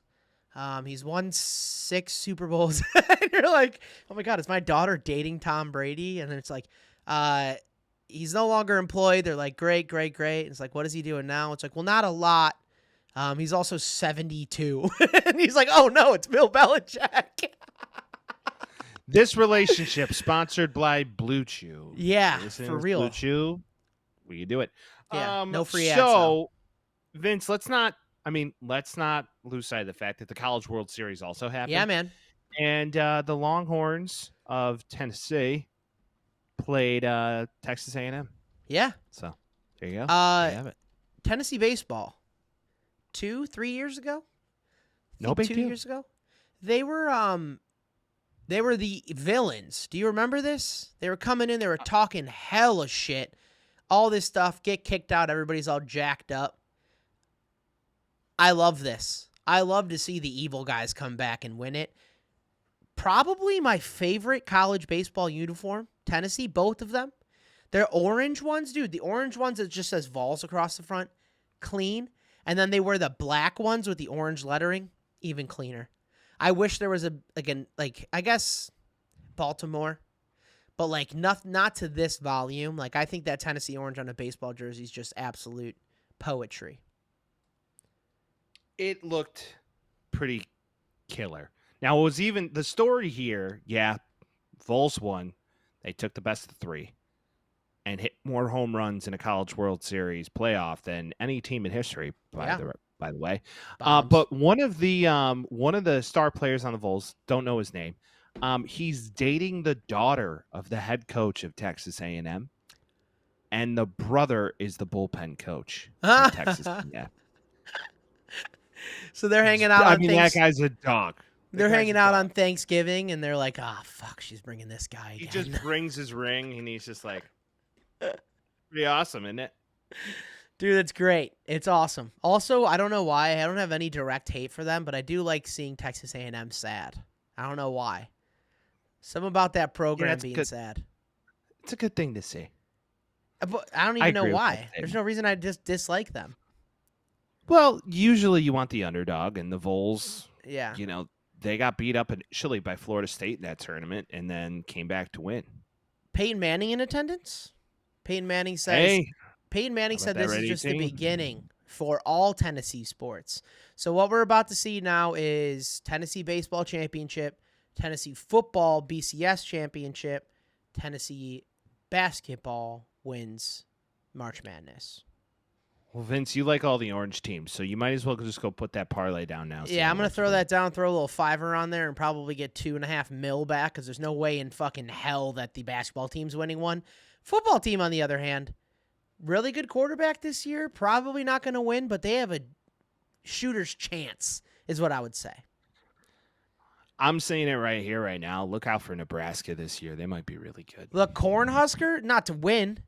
He's won 6 Super Bowls." And you're like, "Oh my God, is my daughter dating Tom Brady?" And then it's like, he's no longer employed. They're like, great. And it's like, what is he doing now? It's like, well, not a lot. He's also 72. And he's like, oh no, it's Bill Belichick. This relationship sponsored by Blue Chew. Yeah, Listening for to real. Blue Chew, we can do it. Yeah, no free ads, So, Vince, let's not lose sight of the fact that the College World Series also happened. Yeah, man. And the Longhorns of Tennessee played Texas A&M. Yeah. So there you go. Uh, There you have it. Tennessee baseball. 2-3 years ago? No big 2 deal. years ago? They were the villains. Do you remember this? They were coming in, they were talking hella shit. All this stuff, get kicked out, everybody's all jacked up. I love this. I love to see the evil guys come back and win it. Probably my favorite college baseball uniform, Tennessee, both of them. They're orange ones, dude. The orange ones that just says Vols across the front, clean. And then they wear the black ones with the orange lettering, even cleaner. I wish there was I guess Baltimore, but like not to this volume. Like, I think that Tennessee orange on a baseball jersey is just absolute poetry. It looked pretty killer. Now, it was even the story here. Yeah, Vols won. They took the best of 3 and hit more home runs in a College World Series playoff than any team in history. By the way, but one of the star players on the Vols, don't know his name. He's dating the daughter of the head coach of Texas A&M, and the brother is the bullpen coach of Texas A&M. So they're hanging out. That guy's a dog. They're hanging out on Thanksgiving, and they're like, "Ah, fuck, she's bringing this guy He again." just brings his ring, and he's just like, pretty awesome, isn't it? Dude, it's great. It's awesome. Also, I don't know why. I don't have any direct hate for them, but I do like seeing Texas A&M sad. I don't know why. Something about that program being good. sad. It's a good thing to see. But I don't even know agree with why. that There's no reason I just dislike them. Well, usually you want the underdog, and the Vols, Yeah. they got beat up initially by Florida State in that tournament and then came back to win. Peyton Manning in attendance? Peyton Manning says How about said that this is Ready just the team? beginning for all Tennessee sports. So what we're about to see now is Tennessee Baseball Championship, Tennessee Football BCS Championship, Tennessee Basketball wins March Madness. Well, Vince, you like all the orange teams, so you might as well just go put that parlay down now. Yeah, I'm going to throw that down, throw a little $5 on there, and probably get $2.5 million back, because there's no way in fucking hell that the basketball team's winning one. Football team, on the other hand, really good quarterback this year. Probably not going to win, but they have a shooter's chance, is what I would say. I'm saying it right here, right now. Look out for Nebraska this year. They might be really good. The Cornhusker, not to win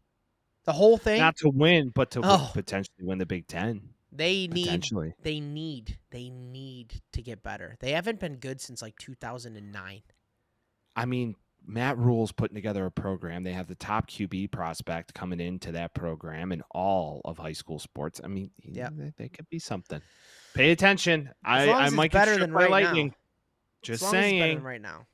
the whole thing. Not to win, but to potentially win the Big Ten. They Potentially. need to get better. They haven't been good since like 2009. I mean, Matt Rule's putting together a program. They have the top QB prospect coming into that program in all of high school sports. I mean, they could be something. Pay attention. I might get better struck than by right lightning. now. Just As long as it's better saying. than right now.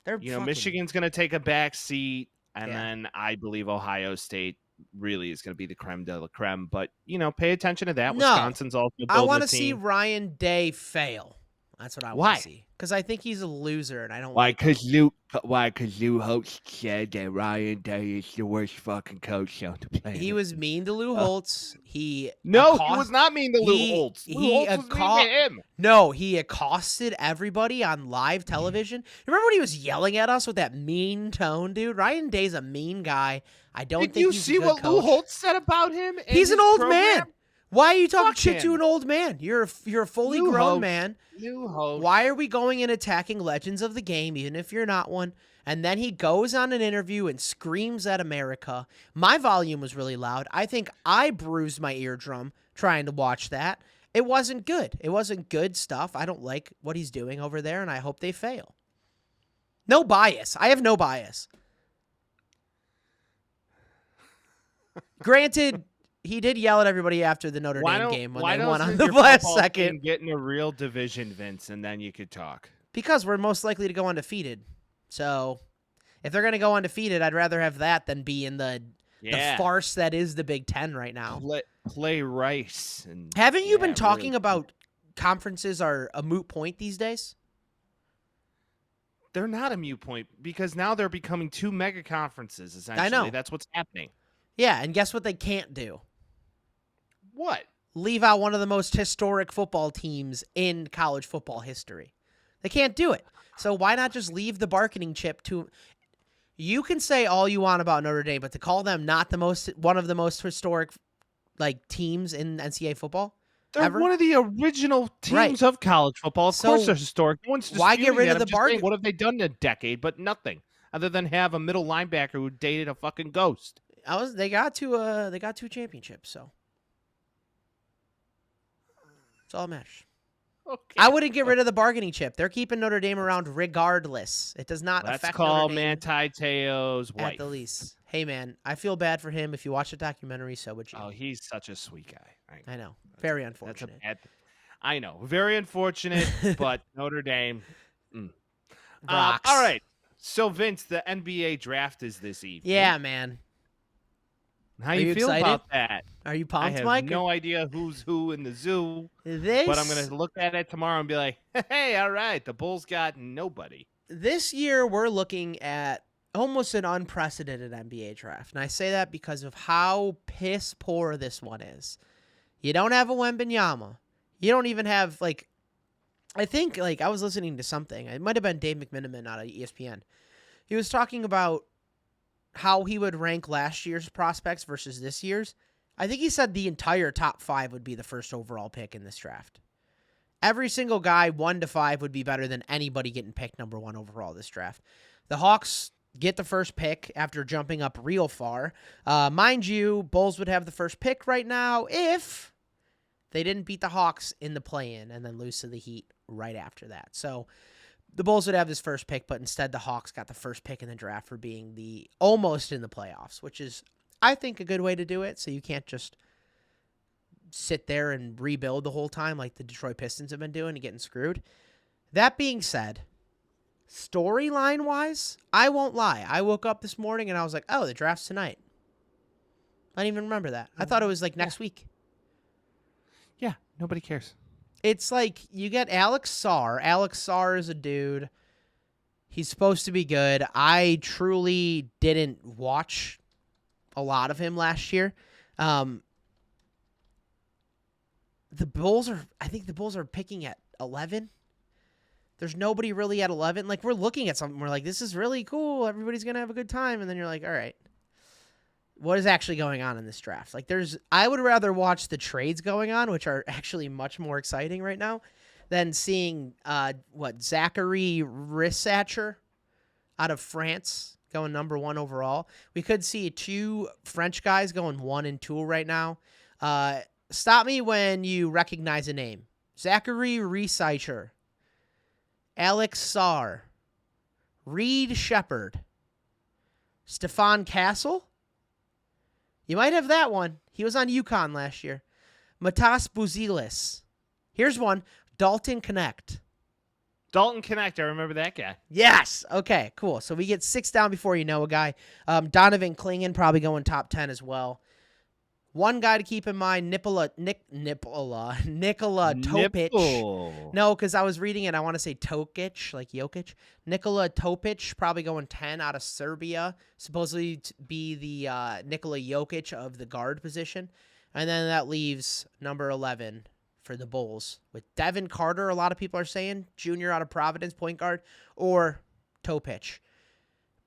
They're Michigan's going to take a back seat, and then I believe Ohio State really is going to be the creme de la creme. But, pay attention to that. No. Wisconsin's also building I want to a team. see Ryan Day fail. That's what I want to see. Because I think he's a loser, and I don't like him. Because Lou Holtz said that Ryan Day is the worst fucking coach on the planet. He was mean to Lou Holtz. He was not mean to Lou Holtz. Lou Holtz was mean to him. No, he accosted everybody on live television. Remember when he was yelling at us with that mean tone, dude? Ryan Day's a mean guy. I don't think he's a good what coach. Lou Holtz said about him? He's an old man. Why are you talking Fuck shit to him. an old man? You're a fully Lou grown Holtz. man. Lou Holtz. Why are we going and attacking legends of the game, even if you're not one? And then he goes on an interview and screams at America. My volume was really loud. I think I bruised my eardrum trying to watch that. It wasn't good. It wasn't good stuff. I don't like what he's doing over there, and I hope they fail. No bias. I have no bias. Granted, he did yell at everybody after the Notre Dame game when they won on the last second. Get in a real division, Vince, and then you could talk. Because we're most likely to go undefeated. So if they're going to go undefeated, I'd rather have that than be in the farce that is the Big Ten right now. Play Rice. Haven't you been talking about conferences are a moot point these days? They're not a moot point because now they're becoming two mega conferences, essentially. I know. That's what's happening. Yeah, and guess what they can't do? What? Leave out one of the most historic football teams in college football history. They can't do it. So why not just leave the bargaining chip to... You can say all you want about Notre Dame, but to call them not one of the most historic teams in NCAA football? They're ever? One of the original teams of college football. Of course they're historic. No one's why get rid of the bargain? What have they done in a decade? But nothing. Other than have a middle linebacker who dated a fucking ghost. They got two championships, so it's all that matters. Okay. I wouldn't get rid of the bargaining chip. They're keeping Notre Dame around regardless. It does not Let's affect call Notre Dame Manti Te'o's wife. at the least. Hey, man, I feel bad for him. If you watch the documentary, so would you. Oh, he's such a sweet guy. I know. Very unfortunate. I know. Very unfortunate, but Notre Dame. Rocks. All right. So, Vince, the NBA draft is this evening. Yeah, man. How you feel excited? about that? Are you I pumped, have Mike? no idea who's who in the zoo, This, but I'm going to look at it tomorrow and be like, hey, all right, the Bulls got nobody. This year, we're looking at almost an unprecedented NBA draft. And I say that because of how piss poor this one is. You don't have a Wembanyama. You don't even have, I think, I was listening to something. It might have been Dave McMenamin out of ESPN. He was talking about how he would rank last year's prospects versus this year's. I think he said the entire top 5 would be the first overall pick in this draft. Every single guy, 1 to 5, would be better than anybody getting picked number 1 overall this draft. The Hawks get the first pick after jumping up real far. Mind you, Bulls would have the first pick right now if they didn't beat the Hawks in the play-in and then lose to the Heat right after that. So the Bulls would have this first pick, but instead the Hawks got the first pick in the draft for being the almost in the playoffs, which is, I think, a good way to do it. So you can't just sit there and rebuild the whole time like the Detroit Pistons have been doing and getting screwed. That being said, storyline-wise, I won't lie. I woke up this morning and I was like, oh, the draft's tonight. I didn't even remember that. I thought it was next week. Yeah, nobody cares. It's you get Alex Sarr. Alex Sarr is a dude. He's supposed to be good. I truly didn't watch a lot of him last year. The Bulls are picking at 11. There's nobody really at 11. We're looking at something. We're like, this is really cool. Everybody's going to have a good time. And then you're like, all right. what is actually going on in this draft. Like, I would rather watch the trades going on, which are actually much more exciting right now, than seeing Zachary Rissacher out of France going number 1 overall. We could see 2 French guys going 1 and 2 right now. Stop me when you recognize a name. Zachary Rissacher, Alex Sarr, Reed Shepard, Stefan Castle. You might have that one. He was on UConn last year. Matas Buzelis. Here's one. Dalton Connect. Dalton Connect. I remember that guy. Yes. Okay, cool. So we get 6 down before you know a guy. Donovan Klingen probably going top 10 as well. One guy to keep in mind, Nikola Topic. Nipple. No, because I was reading it. I want to say Tokic, like Jokic. Nikola Topic, probably going 10 out of Serbia. Supposedly to be the Nikola Jokic of the guard position. And then that leaves number 11 for the Bulls with Devin Carter, a lot of people are saying, junior out of Providence, point guard, or Topic.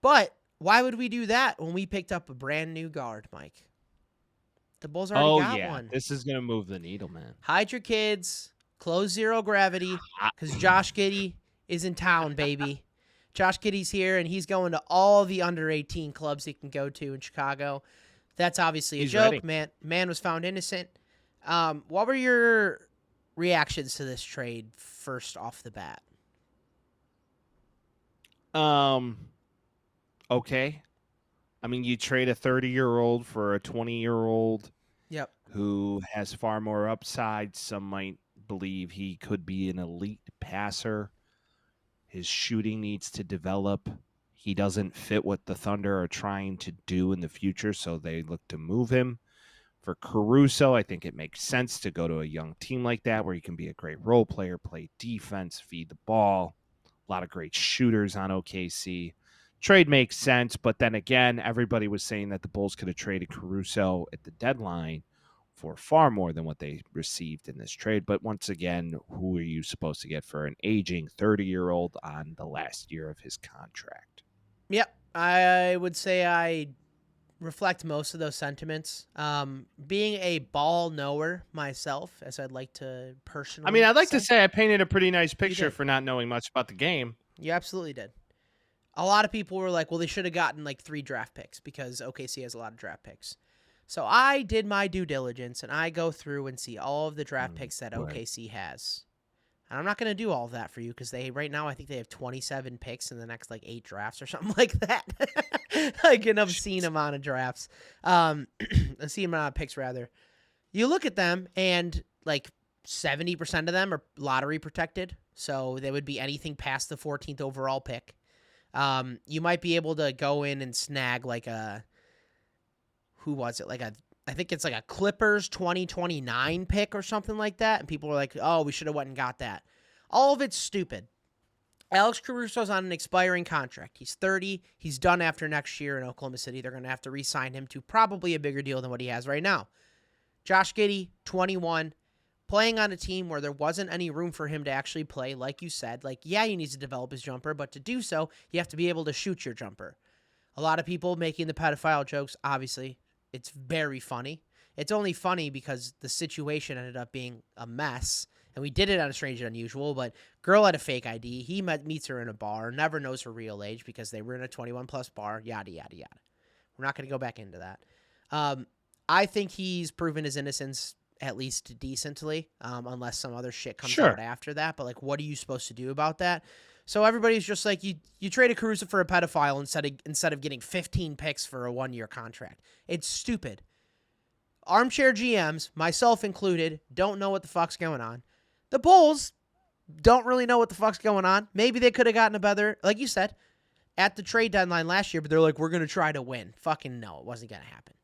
But why would we do that when we picked up a brand new guard, Mike? The Bulls already got one. This is going to move the needle, man. Hide your kids. Close zero gravity because Josh Giddey is in town, baby. Josh Giddey's here, and he's going to all the under-18 clubs he can go to in Chicago. That's obviously a joke. Ready. Man was found innocent. What were your reactions to this trade first off the bat? Okay. I mean, you trade a 30-year-old for a 20-year-old Yep. who has far more upside. Some might believe he could be an elite passer. His shooting needs to develop. He doesn't fit what the Thunder are trying to do in the future, so they look to move him. For Caruso, I think it makes sense to go to a young team like that where you can be a great role player, play defense, feed the ball. A lot of great shooters on OKC. Trade makes sense, but then again, everybody was saying that the Bulls could have traded Caruso at the deadline for far more than what they received in this trade. But once again, who are you supposed to get for an aging 30-year-old on the last year of his contract? Yep. I would say I reflect most of those sentiments. Being a ball knower myself, as I'd like to personally I mean, I'd like to say I painted a pretty nice picture did. for not knowing much about the game. You absolutely did. A lot of people were like, well, they should have gotten like 3 draft picks because OKC has a lot of draft picks. So I did my due diligence, and I go through and see all of the draft picks that OKC has. And I'm not going to do all of that for you because right now I think they have 27 picks in the next like 8 drafts or something like that. Like an obscene amount of drafts. Obscene amount of picks, rather. You look at them, and like 70% of them are lottery protected. So they would be anything past the 14th overall pick. You might be able to go in and snag like who was it? I think it's like a Clippers 2029 pick or something like that. And people were like, oh, we should have went and got that. All of it's stupid. Alex Caruso's on an expiring contract. He's 30. He's done after next year in Oklahoma City. They're going to have to re-sign him to probably a bigger deal than what he has right now. Josh Giddey, 21, playing on a team where there wasn't any room for him to actually play, like you said. Like, yeah, he needs to develop his jumper, but to do so, you have to be able to shoot your jumper. A lot of people making the pedophile jokes, obviously. It's very funny. It's only funny because the situation ended up being a mess, and we did it on Strange and Unusual, but girl had a fake ID. He meets her in a bar, never knows her real age because they were in a 21-plus bar, yada, yada, yada. We're not going to go back into that. I think he's proven his innocence at least decently, unless some other shit comes out after that. But, like, what are you supposed to do about that? So everybody's just like, you traded Caruso for a pedophile instead of getting 15 picks for a 1-year contract. It's stupid. Armchair GMs, myself included, don't know what the fuck's going on. The Bulls don't really know what the fuck's going on. Maybe they could have gotten a better, like you said, at the trade deadline last year, but they're like, we're going to try to win. Fucking no, it wasn't going to happen.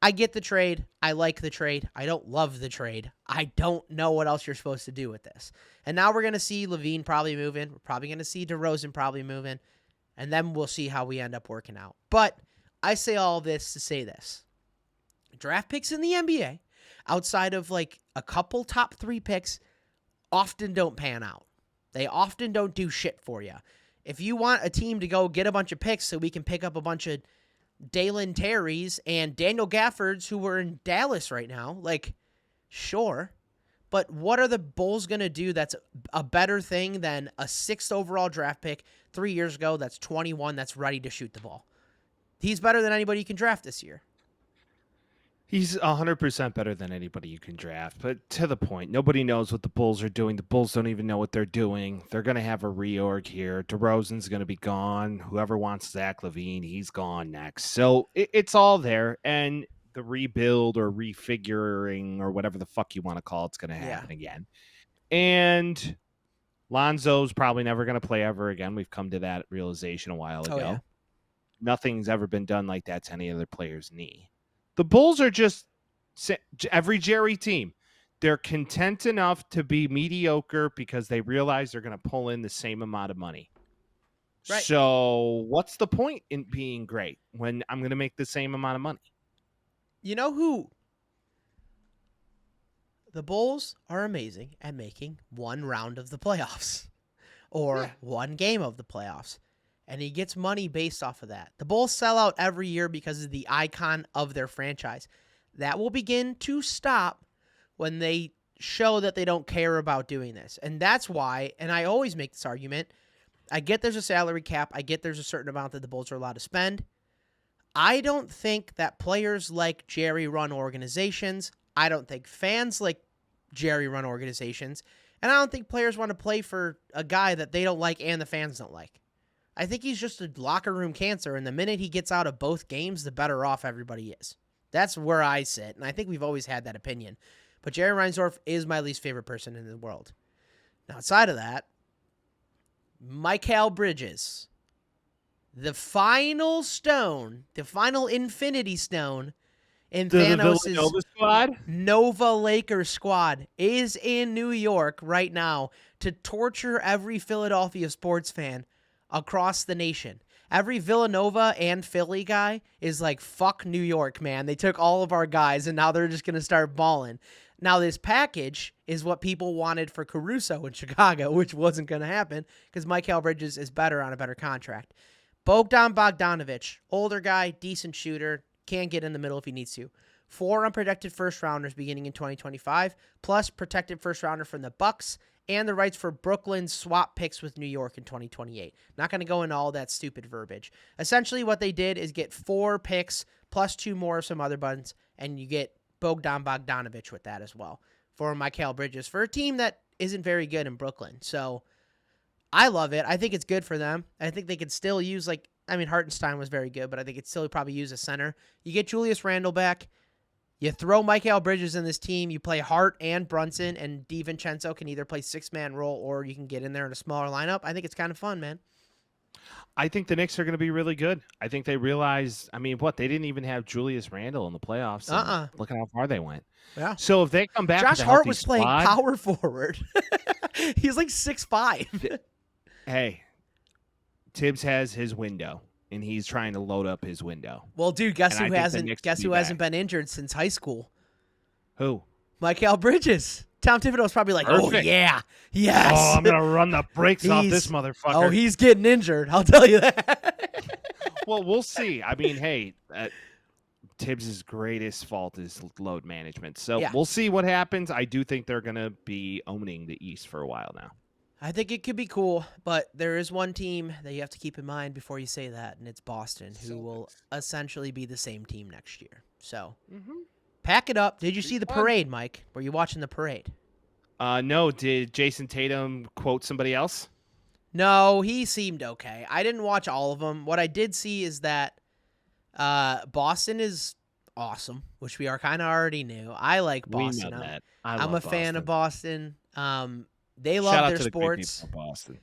I get the trade. I like the trade. I don't love the trade. I don't know what else you're supposed to do with this. And now we're going to see Levine probably move in. We're probably going to see DeRozan probably move in. And then we'll see how we end up working out. But I say all this to say this. Draft picks in the NBA, outside of like a couple top 3 picks, often don't pan out. They often don't do shit for you. If you want a team to go get a bunch of picks so we can pick up a bunch of Dalen Terry's and Daniel Gafford's who were in Dallas right now. Like, sure. But what are the Bulls going to do that's a better thing than a 6th overall draft pick 3 years ago that's 21 that's ready to shoot the ball? He's better than anybody you can draft this year. He's 100% better than anybody you can draft. But to the point, nobody knows what the Bulls are doing. The Bulls don't even know what they're doing. They're going to have a reorg here. DeRozan's going to be gone. Whoever wants Zach LaVine, he's gone next. So it's all there. And the rebuild or refiguring or whatever the fuck you want to call it's going to happen again. And Lonzo's probably never going to play ever again. We've come to that realization a while ago. Yeah. Nothing's ever been done like that to any other player's knee. The Bulls are just every Jerry team. They're content enough to be mediocre because they realize they're going to pull in the same amount of money. Right. So what's the point in being great when I'm going to make the same amount of money? You know who? The Bulls are amazing at making one round of the playoffs or one game of the playoffs. And he gets money based off of that. The Bulls sell out every year because of the icon of their franchise. That will begin to stop when they show that they don't care about doing this. And that's why, and I always make this argument, I get there's a salary cap. I get there's a certain amount that the Bulls are allowed to spend. I don't think that players like Jerry run organizations. I don't think fans like Jerry run organizations. And I don't think players want to play for a guy that they don't like and the fans don't like. I think he's just a locker room cancer, and the minute he gets out of both games, the better off everybody is. That's where I sit, and I think we've always had that opinion. But Jerry Reinsdorf is my least favorite person in the world. Now, outside of that, Mikal Bridges, the final stone, the final infinity stone in Thanos' Nova Lakers squad is in New York right now to torture every Philadelphia sports fan across the nation. Every Villanova and Philly guy is like, fuck New York, man. They took all of our guys, and now they're just going to start balling. Now, this package is what people wanted for Caruso in Chicago, which wasn't going to happen because Mikal Bridges is better on a better contract. Bogdan Bogdanovic, older guy, decent shooter, can get in the middle if he needs to. 4 unprotected first-rounders beginning in 2025, plus protected first-rounder from the Bucks, and the rights for Brooklyn's swap picks with New York in 2028. Not going to go into all that stupid verbiage. Essentially, what they did is get 4 picks plus 2 more of some other buttons, and you get Bogdan Bogdanovic with that as well for Mikal Bridges for a team that isn't very good in Brooklyn. So I love it. I think it's good for them. I think they could still use, Hartenstein was very good, but I think it's still probably use a center. You get Julius Randle back. You throw Mikal Bridges in this team. You play Hart and Brunson, and DiVincenzo can either play 6-man role or you can get in there in a smaller lineup. I think it's kind of fun, man. I think the Knicks are going to be really good. I think they realize, they didn't even have Julius Randle in the playoffs. Look at how far they went. Yeah. So if they come back, Josh Hart was playing power forward. He's like 6'5". Hey, Tibbs has his window, and he's trying to load up his window. Well, dude, guess who hasn't been injured since high school? Who? Mikal Bridges. Tom Thibodeau's probably like, Perfect. Oh, yeah. Yes. Oh, I'm going to run the brakes off this motherfucker. Oh, he's getting injured. I'll tell you that. Well, we'll see. Tibbs' greatest fault is load management. So We'll see what happens. I do think they're going to be owning the East for a while now. I think it could be cool, but there is one team that you have to keep in mind before you say that, and it's Boston, who will essentially be the same team next year. So pack it up. Did you see the parade, Mike? Were you watching the parade? No. Did Jason Tatum quote somebody else? No, he seemed okay. I didn't watch all of them. What I did see is that Boston is awesome, which we are kind of already knew. I like Boston. We know that. I'm a fan of Boston. They love their sports. Great people of Boston.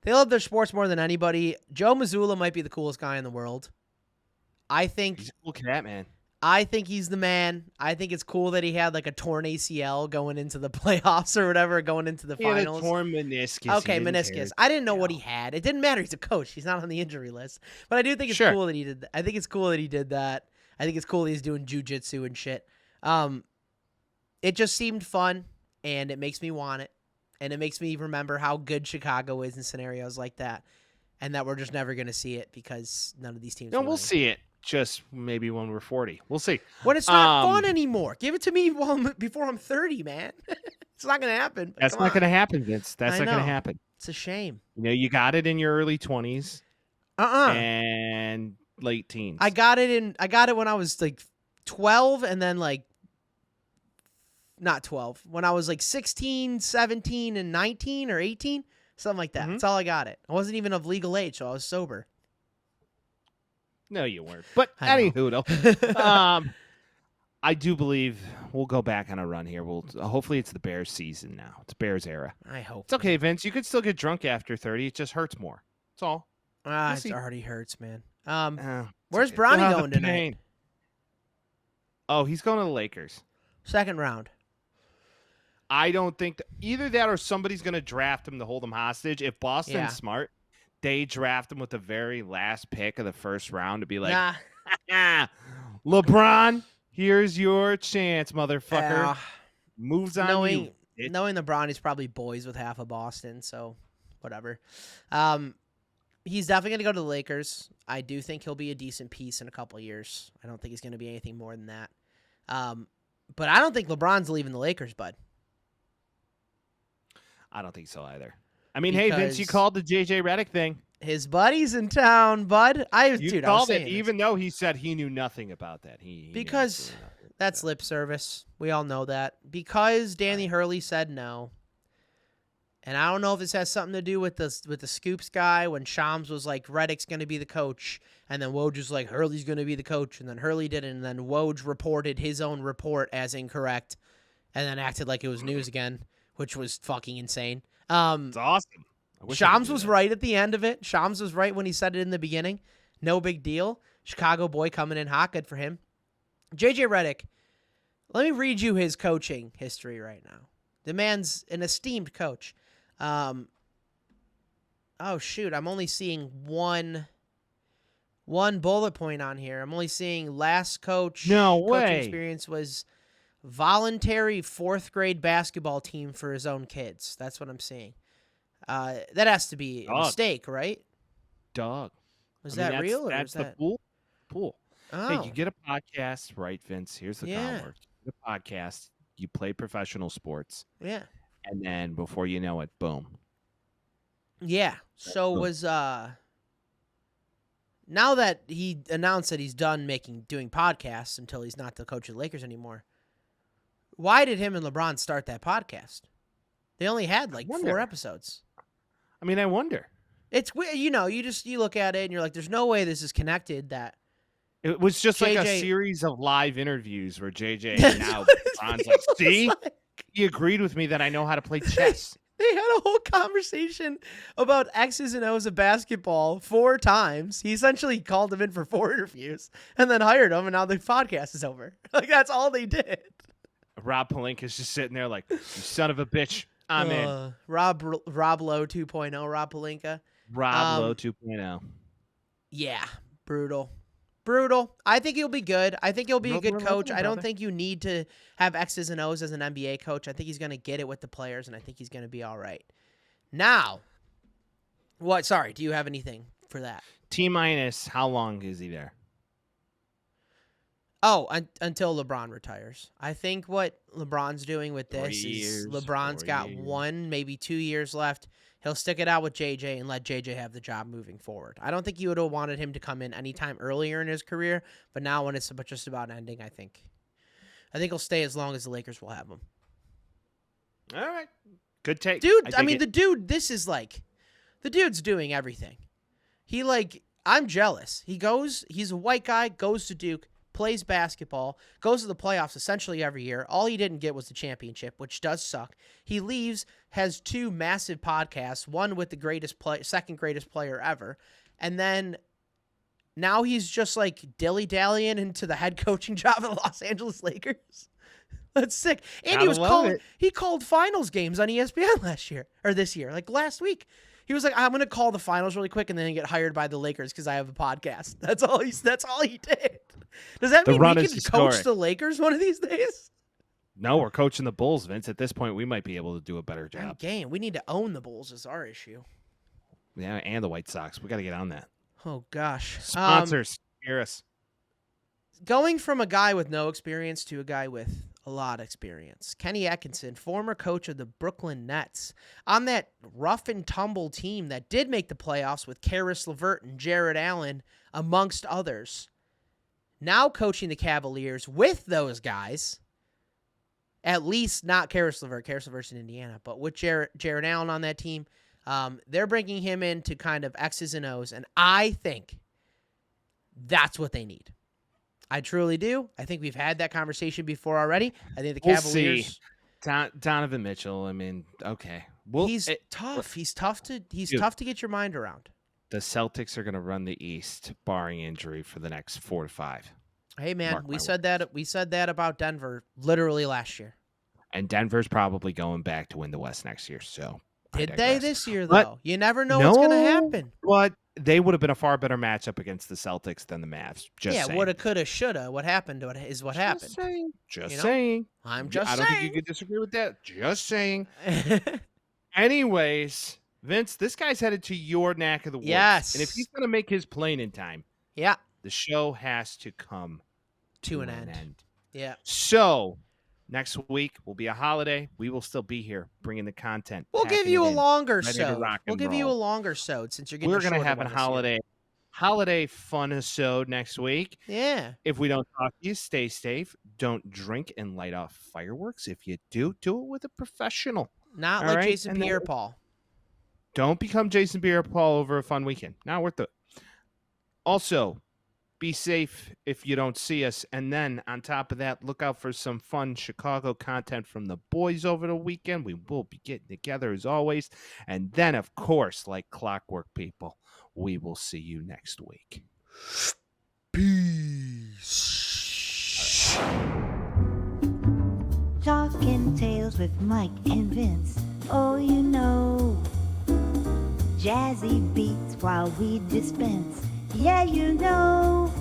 They love their sports more than anybody. Joe Mazzulla might be the coolest guy in the world. He's a cool cat, man. I think he's the man. I think it's cool that he had like a torn ACL going into the playoffs or whatever, going into the finals. He had a torn meniscus. Okay, meniscus. I didn't know what he had. It didn't matter. He's a coach. He's not on the injury list. But I do think it's cool that he did that. I think it's cool that he did that. I think it's cool that he's doing jujitsu and shit. It just seemed fun, and it makes me want it. And it makes me remember how good Chicago is in scenarios like that, and that we're just never going to see it because none of these teams. No, we'll see it. just maybe when we're 40. We'll see. When it's not fun anymore. Give it to me before I'm 30, man. It's not going to happen. That's not going to happen, Vince. That's not going to happen. It's a shame. You got it in your early 20s. And late teens. I got it when I was like 12 and then like not 12. When I was like 16, 17 and 19 or 18, something like that. That's all I got it. I wasn't even of legal age, so I was sober. No, you weren't. But anywho, I do believe we'll go back on a run here. Hopefully it's the Bears season now. It's Bears era. I hope. It's okay, Vince. You could still get drunk after 30. It just hurts more. That's all. It already hurts, man. Where's Bronny going tonight? Oh, he's going to the Lakers. Second round. I don't think either that or somebody's going to draft him to hold him hostage. If Boston's smart, they draft him with the very last pick of the first round to be like, LeBron, here's your chance, motherfucker. Moves on knowing LeBron, he's probably boys with half of Boston, so whatever. He's definitely going to go to the Lakers. I do think he'll be a decent piece in a couple of years. I don't think he's going to be anything more than that. But I don't think LeBron's leaving the Lakers, bud. I don't think so either. I mean, hey, Vince, you called the JJ Redick thing. His buddy's in town, bud. You called it, even though he said he knew nothing about that. Because that's lip service. We all know that. Because Danny Hurley said no. And I don't know if this has something to do with the Scoops guy when Shams was like, Redick's going to be the coach. And then Woj was like, Hurley's going to be the coach. And then Hurley did it. And then Woj reported his own report as incorrect. And then acted like it was news again, which was fucking insane. It's awesome. Shams was right at the end of it. Shams was right when he said it in the beginning. No big deal. Chicago boy coming in hot. Good for him. JJ Redick, let me read you his coaching history right now. The man's an esteemed coach. Oh, shoot. I'm only seeing one bullet point on here. I'm only seeing last coaching experience was voluntary 4th grade basketball team for his own kids. That's what I'm seeing. That has to be a mistake, right? Dog. Was that real? Or that's was that the pool. Oh. Hey, you get a podcast, right, Vince? Here's the groundwork. You get a podcast. You play professional sports. Yeah. And then before you know it, boom. Yeah. So was now that he announced that he's done doing podcasts until he's not the coach of the Lakers anymore, why did him and LeBron start that podcast? They only had like 4 episodes. I mean, I wonder. It's weird, you look at it and you're like, there's no way this is connected. That it was just like a series of live interviews where JJ and now LeBron's like, see, he agreed with me that I know how to play chess. They had a whole conversation about X's and O's of basketball 4 times. He essentially called him in for 4 interviews and then hired him, and now the podcast is over. Like, that's all they did. Rob Pelinka's just sitting there like, you son of a bitch, I'm in. Rob Lowe 2.0, Rob Pelinka. Rob Lowe 2.0. Yeah, brutal. I think he'll be good. I think he'll be a good coach. I don't think you need to have X's and O's as an NBA coach. I think he's going to get it with the players, and I think he's going to be all right. Now, what? Sorry, do you have anything for that? T-minus, how long is he there? Oh, until LeBron retires. I think what LeBron's doing with this is LeBron's got 1, maybe 2 years left. He'll stick it out with JJ and let JJ have the job moving forward. I don't think you would have wanted him to come in anytime earlier in his career, but now when it's just about ending, I think he'll stay as long as the Lakers will have him. All right. Good take. Dude, I mean, the dude's doing everything. I'm jealous. He's a white guy, goes to Duke, plays basketball, goes to the playoffs essentially every year. All he didn't get was the championship, which does suck. He leaves, has 2 massive podcasts, one with the second greatest player ever, and then now he's just like dilly-dallying into the head coaching job of the Los Angeles Lakers. That's sick. And he called finals games on ESPN this year, like last week. He was like, I'm going to call the finals really quick and then get hired by the Lakers because I have a podcast. That's all he did. Does that mean we can coach the Lakers one of these days? No, we're coaching the Bulls, Vince. At this point, we might be able to do a better job. Game. We need to own the Bulls is our issue. Yeah, and the White Sox. We got to get on that. Oh, gosh. Sponsors, hear us. going from a guy with no experience to a guy with a lot of experience. Kenny Atkinson, former coach of the Brooklyn Nets, on that rough and tumble team that did make the playoffs with Karis LeVert and Jared Allen, amongst others. Now coaching the Cavaliers with those guys, at least not Karis LeVert. Karis LeVert's in Indiana, but with Jared Allen on that team, they're bringing him in to kind of X's and O's, and I think that's what they need. I truly do. I think we've had that conversation before already. I think the Cavaliers. We'll see. Donovan Mitchell. I mean, okay. He's tough. He's tough to get your mind around. The Celtics are going to run the East, barring injury, for the next 4 to 5. Hey man, we said that about Denver literally last year. And Denver's probably going back to win the West next year. So did they this year though? But you never know what's going to happen. But they would have been a far better matchup against the Celtics than the Mavs. Saying. Woulda, coulda, shoulda. What happened is what happened. Just saying. I'm just saying. I don't think you could disagree with that. Just saying. Anyways, Vince, this guy's headed to your neck of the woods. Yes. And if he's going to make his plane in time, the show has to come to an end. Yeah. So next week will be a holiday. We will still be here bringing the content. We'll give you a longer sode. We'll give you a longer sode since you're getting. We're going to have a holiday fun-isode next week. Yeah. If we don't talk to you, stay safe. Don't drink and light off fireworks. If you do it with a professional. Not like Jason Pierre-Paul. Don't become Jason Pierre-Paul over a fun weekend. Not worth it. Also, be safe if you don't see us. And then on top of that, look out for some fun Chicago content from the boys over the weekend. We will be getting together as always. And then, of course, like clockwork, people, we will see you next week. Peace. Talking Tales with Mike and Vince. Oh, you know. Jazzy beats while we dispense. Yeah, you know.